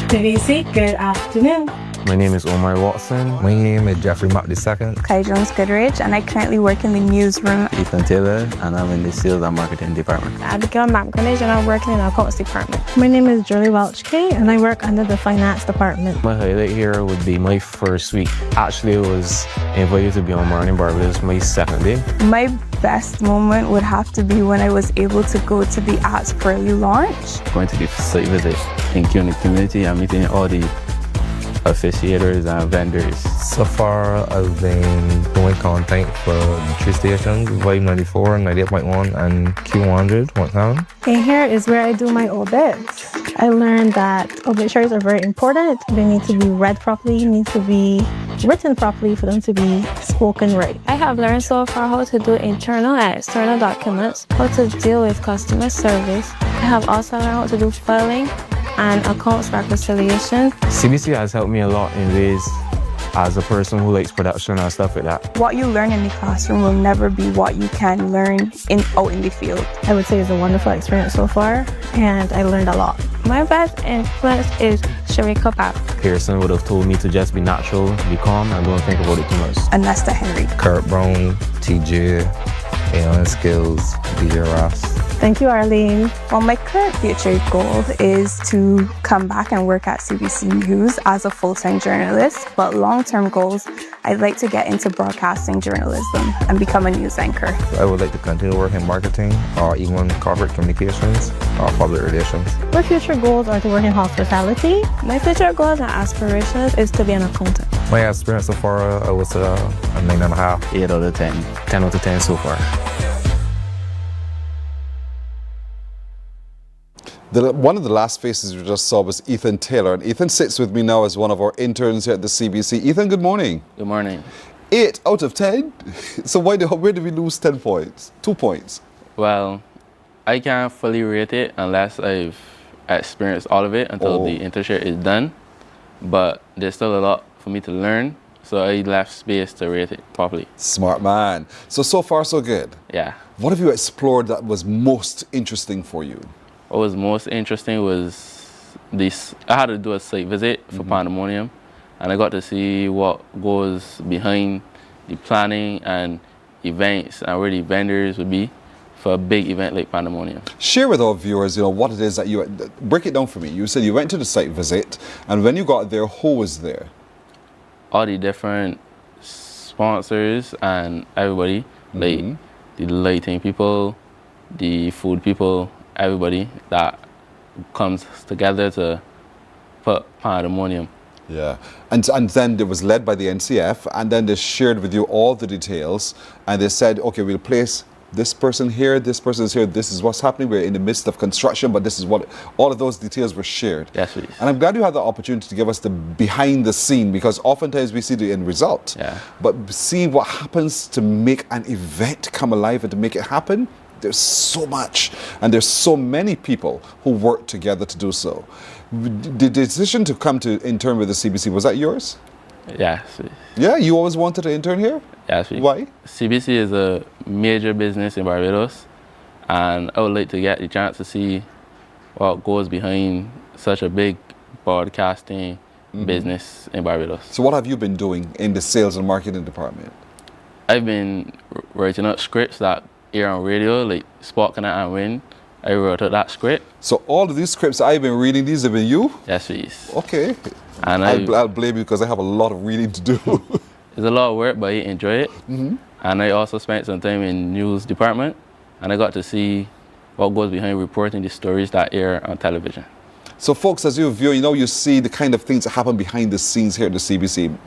CBC, good afternoon. My name is Omar Watson. My name is Jeffrey Mack II. Kai Jones Goodrich, and I currently work in the newsroom. Ethan Taylor, and I'm in the sales and marketing department. Abigail McGuinness, and I'm working in the accounts department. My name is Julie Welch Kay, and I work under the finance department. My highlight here would be my first week. Actually, I was invited to be on Mornin Barbados my second day. My best moment would have to be when I was able to go to the Arts Pearly launch. Going to the site visit, thinking the community and meeting all the officiators and vendors. So far, I've been doing content for the 3 stations, Vibe 94, 98.1, and Q100, 1000. And here is where I do my obits. I learned that obituaries are very important. They need to be read properly, need to be written properly for them to be spoken right. I have learned so far how to do internal and external documents, how to deal with customer service. I have also learned how to do filing and accounts reconciliation. CBC has helped me a lot in ways as a person who likes production and stuff like that. What you learn in the classroom will never be what you can learn out in the field. I would say it's a wonderful experience so far, and I learned a lot. My best influence is Sharika Pap. Pearson would have told me to just be natural, be calm, and don't think about it too much. And Nesta Henry. Kurt Brown, TJ, Alan Skills, DJ Ross. Thank you, Arlene. Well, my current future goal is to come back and work at CBC News as a full-time journalist. But long-term goals, I'd like to get into broadcasting journalism and become a news anchor. I would like to continue working in marketing or even corporate communications or public relations. My future goals are to work in hospitality. My future goals and aspirations is to be an accountant. My experience so far, I was a 9.5. 8 out of 10. 10 out of 10 so far. One of the last faces we just saw was Ethan Taylor, and Ethan sits with me now as one of our interns here at the CBC. Ethan, good morning. Good morning. 8 out of 10? So where did we lose 10 points? 2 points? Well, I can't fully rate it unless I've experienced all of it until the internship is done. But there's still a lot for me to learn, so I left space to rate it properly. Smart man. So far so good? Yeah. What have you explored that was most interesting for you? What was most interesting was this. I had to do a site visit for Pandemonium, and I got to see what goes behind the planning and events and where the vendors would be for a big event like Pandemonium. Share with our viewers, what it is that you, break it down for me. You said you went to the site visit, and when you got there, who was there? All the different sponsors and everybody, like the lighting people, the food people, everybody that comes together to put Pandemonium. Yeah, and then it was led by the NCF, and then they shared with you all the details, and they said, okay, we'll place this person here, this person's here, this is what's happening, we're in the midst of construction, but this is what, all of those details were shared. Yes, please. And I'm glad you had the opportunity to give us the behind the scene, because oftentimes we see the end result. Yeah. But see what happens to make an event come alive and to make it happen, there's so much, and there's so many people who work together to do so. The decision to come to intern with the CBC, was that yours? Yes. Yeah, you always wanted to intern here? Yes. Why? CBC is a major business in Barbados, and I would like to get the chance to see what goes behind such a big broadcasting business in Barbados. So what have you been doing in the sales and marketing department? I've been writing up scripts that air on radio, like Spot Connect and Win. I wrote up that script. So all of these scripts I've been reading, these have been you? Yes, please. Okay. And I'll blame you because I have a lot of reading to do. it's a lot of work, but I enjoy it. Mm-hmm. And I also spent some time in news department, and I got to see what goes behind reporting the stories that air on television. So folks, as you view, you see the kind of things that happen behind the scenes here at the CBC.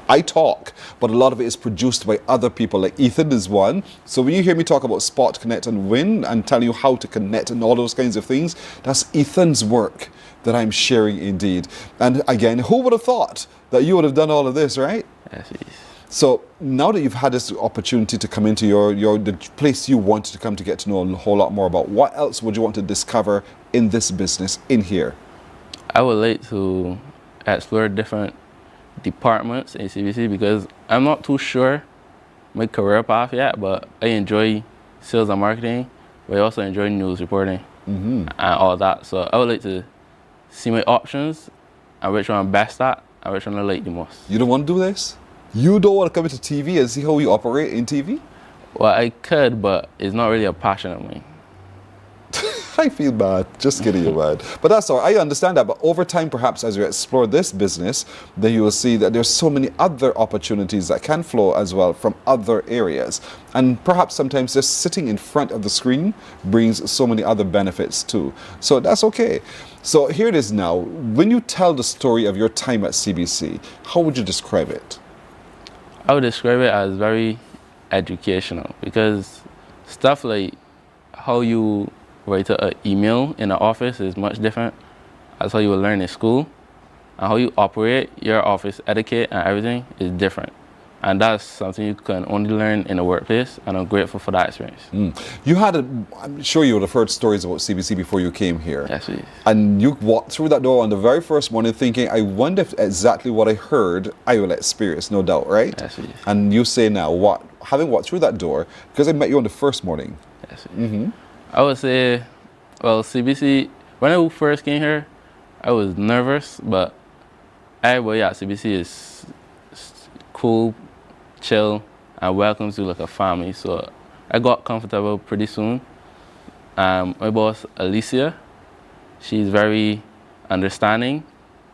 I talk, but a lot of it is produced by other people, like Ethan is one. So when you hear me talk about Spot, Connect and Win and tell you how to connect and all those kinds of things, that's Ethan's work that I'm sharing indeed. And again, who would have thought that you would have done all of this, right? Yes, it is. So now that you've had this opportunity to come into the place you wanted to come to get to know a whole lot more about, what else would you want to discover in this business in here? I would like to explore different departments in CBC because I'm not too sure my career path yet, but I enjoy sales and marketing, but I also enjoy news reporting and all that. So I would like to see my options and which one I'm best at and which one I like the most. You don't want to do this? You don't want to come into TV and see how we operate in TV? Well, I could, but it's not really a passion of mine. I feel bad. Just kidding you, man. But that's all right. I understand that. But over time, perhaps, as you explore this business, then you will see that there's so many other opportunities that can flow as well from other areas. And perhaps sometimes just sitting in front of the screen brings so many other benefits too. So that's okay. So here it is now. When you tell the story of your time at CBC, how would you describe it? I would describe it as very educational because stuff like how you write an email in the office is much different as how you will learn in school, and how you operate your office etiquette and everything is different. And that's something you can only learn in the workplace, and I'm grateful for that experience. You had I'm sure you would have heard stories about CBC before you came here. Yes, please. And you walked through that door on the very first morning thinking, I wonder if exactly what I heard I will experience, no doubt, right? Yes, please. And you say now, having walked through that door, because I met you on the first morning. Yes, please. I would say, well, CBC, when I first came here, I was nervous, but everybody at CBC is cool, chill, and welcomes you like a family. So I got comfortable pretty soon. My boss, Alicia, she's very understanding,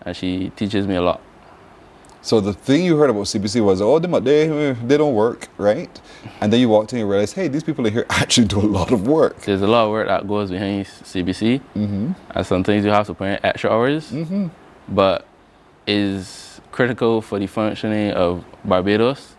and she teaches me a lot. So the thing you heard about CBC was, oh, they don't work, right? And then you walked in and realized, hey, these people in here actually do a lot of work. There's a lot of work that goes behind CBC, and sometimes you have to put in extra hours, but is critical for the functioning of Barbados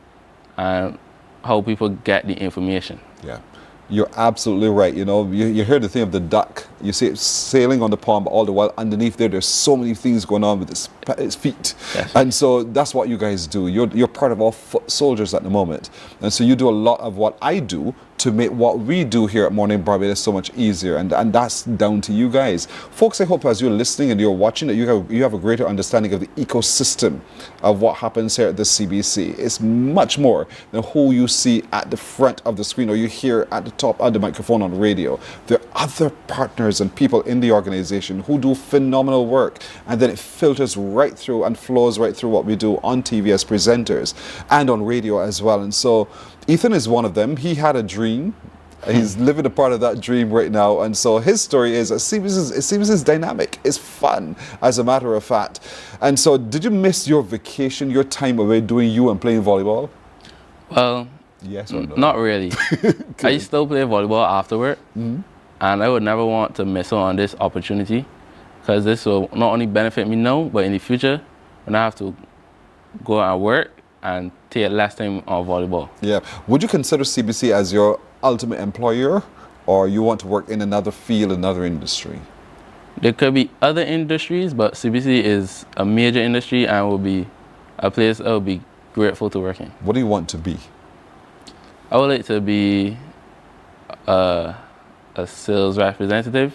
and how people get the information. Yeah. You're absolutely right. You hear the thing of the duck. You see it sailing on the pond, but all the while underneath there's so many things going on with its feet. Yes. And so that's what you guys do. You're part of all foot soldiers at the moment. And so you do a lot of what I do to make what we do here at Mornin Barbados so much easier. And that's down to you guys. Folks, I hope as you're listening and you're watching that you have a greater understanding of the ecosystem of what happens here at the CBC. It's much more than who you see at the front of the screen or you hear at the top of the microphone on radio. There are other partners and people in the organization who do phenomenal work, and then it filters right through and flows right through what we do on TV as presenters and on radio as well. And so Ethan is one of them. He had a dream. He's living a part of that dream right now. And so his story is CBC is dynamic. It's fun, as a matter of fact. And so did you miss your vacation, your time away doing you and playing volleyball? Well, yes or no? Not really. I still play volleyball afterward, and I would never want to miss out on this opportunity because this will not only benefit me now, but in the future when I have to go and work and take less time on volleyball. Yeah. Would you consider CBC as your ultimate employer, or you want to work in another field, another industry? There could be other industries, but CBC is a major industry and will be a place I will be grateful to work in. What do you want to be? I would like to be a sales representative,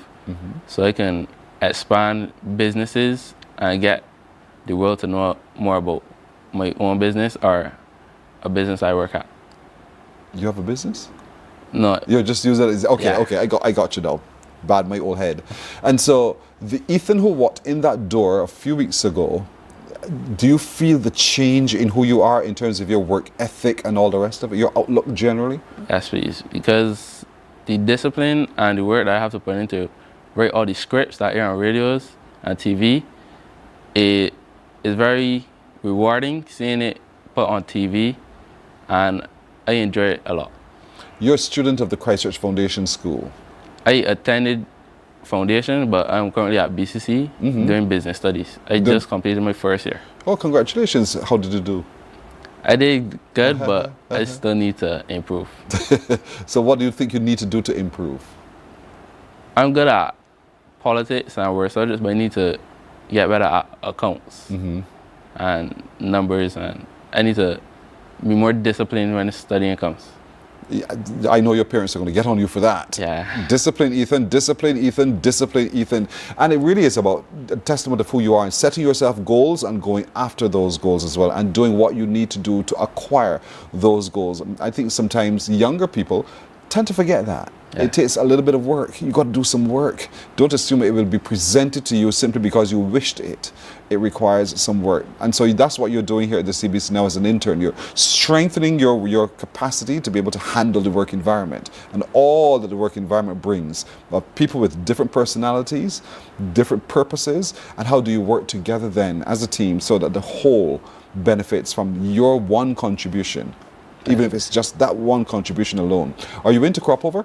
so I can expand businesses and get the world to know more about my own business or a business I work at. You have a business? No. You just use it as, okay, Yeah. okay, I got you now. Bad, my old head. And so the Ethan who walked in that door a few weeks ago, do you feel the change in who you are in terms of your work ethic and all the rest of it, your outlook generally? Yes, please. Because the discipline and the work that I have to put into write all the scripts that air on radios and TV, it is very rewarding seeing it put on TV, and I enjoy it a lot. You're a student of the Christchurch Foundation School. I attended Foundation, but I'm currently at BCC doing business studies. I just completed my first year. Oh, congratulations. How did you do? I did good, but I still need to improve. So what do you think you need to do to improve? I'm good at politics and word subjects, but I need to get better at accounts and numbers, and I need to be more disciplined when studying comes. I know your parents are going to get on you for that. Yeah. Discipline, Ethan, discipline, Ethan, discipline, Ethan. And it really is about a testament of who you are and setting yourself goals and going after those goals as well and doing what you need to do to acquire those goals. I think sometimes younger people tend to forget that. Yeah. It takes a little bit of work. You've got to do some work. Don't assume it will be presented to you simply because you wished it. It requires some work. And so that's what you're doing here at the CBC now as an intern. You're strengthening your capacity to be able to handle the work environment and all that the work environment brings. People with different personalities, different purposes, and how do you work together then as a team so that the whole benefits from your one contribution, even if it's just that one contribution alone. Are you into crop over?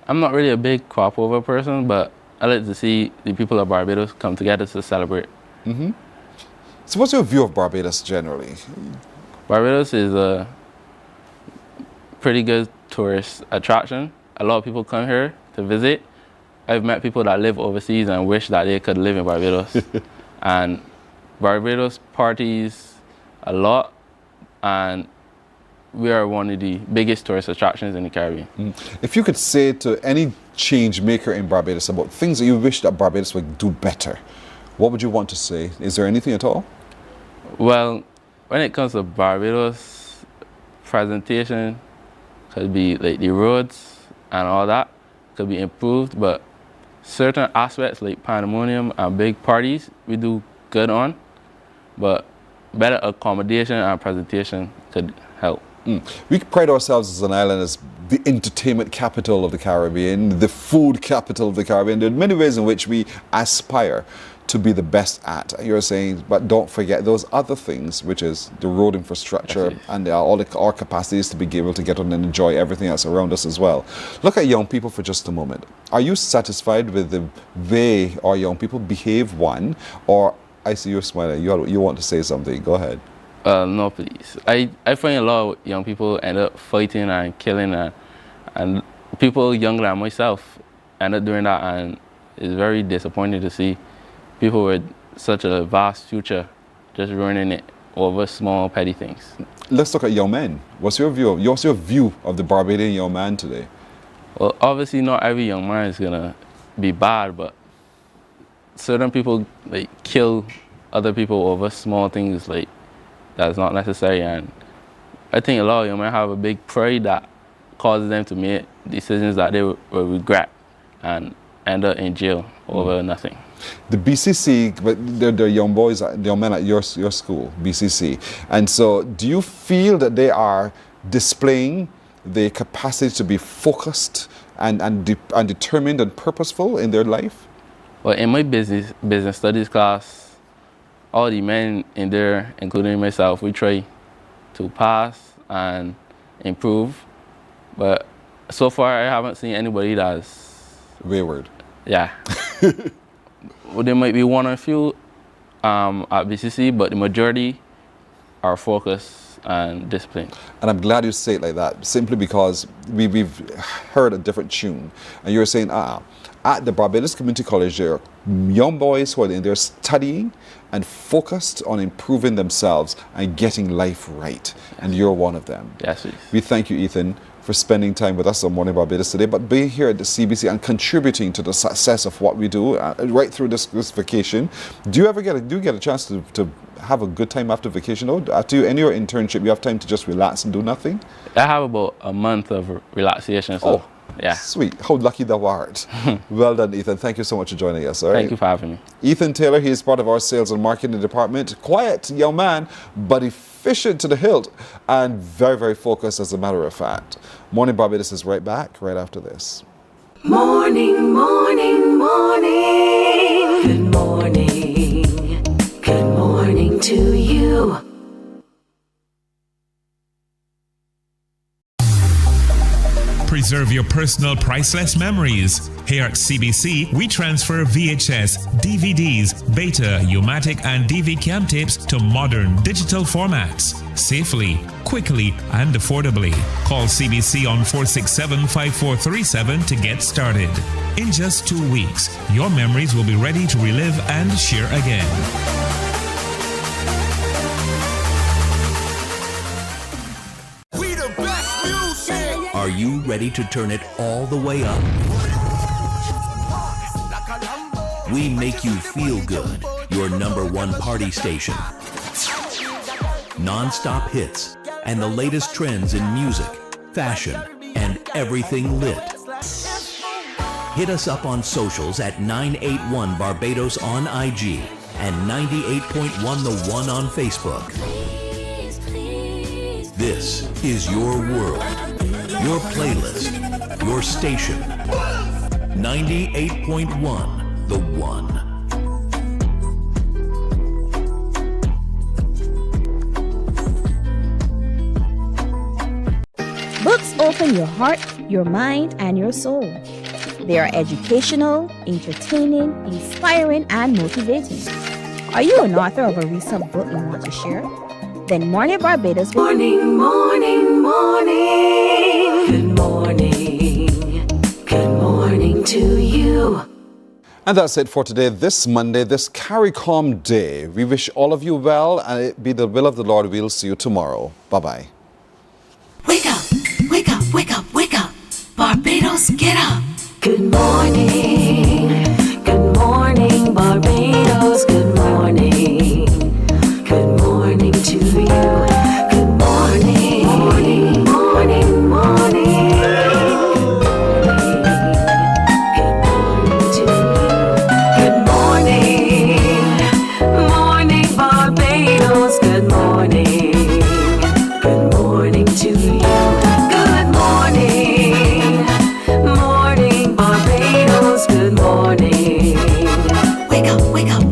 I'm not really a big crop over person, but I like to see the people of Barbados come together to celebrate. So what's your view of Barbados generally? Barbados is a pretty good tourist attraction. A lot of people come here to visit. I've met people that live overseas and wish that they could live in Barbados. And Barbados parties a lot, and we are one of the biggest tourist attractions in the Caribbean. If you could say to any change maker in Barbados about things that you wish that Barbados would do better, what would you want to say? Is there anything at all? Well, when it comes to Barbados, presentation could be like the roads and all that could be improved, but certain aspects like pandemonium and big parties we do good on, but better accommodation and presentation could help. We pride ourselves as an island as the entertainment capital of the Caribbean, the food capital of the Caribbean. There are many ways in which we aspire to be the best at. You're saying, but don't forget those other things, which is the road infrastructure and all our capacities to be able to get on and enjoy everything that's around us as well. Look at young people for just a moment. Are you satisfied with the way our young people behave, one, or I see you smiling, you want to say something, go ahead. No, please. I find a lot of young people end up fighting and killing, and people younger than myself end up doing that, and it's very disappointing to see people with such a vast future just ruining it over small petty things. Let's look at young men. What's your view of the Barbadian young man today? Well, obviously not every young man is gonna be bad, but certain people like kill other people over small things like that's not necessary, and I think a lot of young men have a big pride that causes them to make decisions that they will regret and end up in jail over nothing. The BCC, but they're young boys, young men at your school, BCC, and so do you feel that they are displaying the capacity to be focused and determined and purposeful in their life? Well, in my business studies class, all the men in there, including myself, we try to pass and improve, but so far I haven't seen anybody that's wayward. Yeah. Well, there might be one or a few at BCC, but the majority are focused and disciplined. And I'm glad you say it like that, simply because we've heard a different tune. And you're saying, at the Barbados Community College, there are young boys who are in there studying and focused on improving themselves and getting life right. And you're one of them. Yes, please. We thank you, Ethan, for spending time with us on Mornin Barbados today, but being here at the CBC and contributing to the success of what we do right through this vacation. Do you get a chance to have a good time after vacation? Though? After any of your internship, you have time to just relax and do nothing? I have about a month of relaxation. So, yeah. Sweet. How lucky thou art. Well done, Ethan. Thank you so much for joining us. All right? Thank you for having me. Ethan Taylor, he is part of our sales and marketing department. Quiet young man, but efficient to the hilt and very, very focused as a matter of fact. Mornin Barbados is right back right after this. Morning, morning, morning. Good morning. Good morning to you. Preserve your personal priceless memories. Here at CBC, we transfer VHS, DVDs, Beta, U-matic, and DV cam tapes to modern digital formats. Safely, quickly, and affordably. Call CBC on 467-5437 to get started. In just 2 weeks, your memories will be ready to relive and share again. Are you ready to turn it all the way up? We make you feel good, your #1 party station. Non-stop hits and the latest trends in music, fashion, and everything lit. Hit us up on socials at 981 Barbados on IG and 98.1 The One on Facebook. This is your world, your playlist, your station. 98.1 The One. Books open your heart, your mind, and your soul. They are educational, entertaining, inspiring, and motivating. Are you an author of a recent book you want to share? Then Mornin Barbados. Morning, morning, morning. Good morning. Good morning to you. And that's it for today, this Monday, this CARICOM day. We wish all of you well, and it be the will of the Lord. We'll see you tomorrow. Bye-bye. Wake up, wake up, wake up, wake up. Barbados, get up. Good morning. Good morning, Barbados. Good morning. Good morning to you. Good morning. Morning, morning, morning. Good morning. Morning, Barbados. Good morning. Good morning to you. Good morning. Morning, Barbados. Good morning. Wake up, wake up.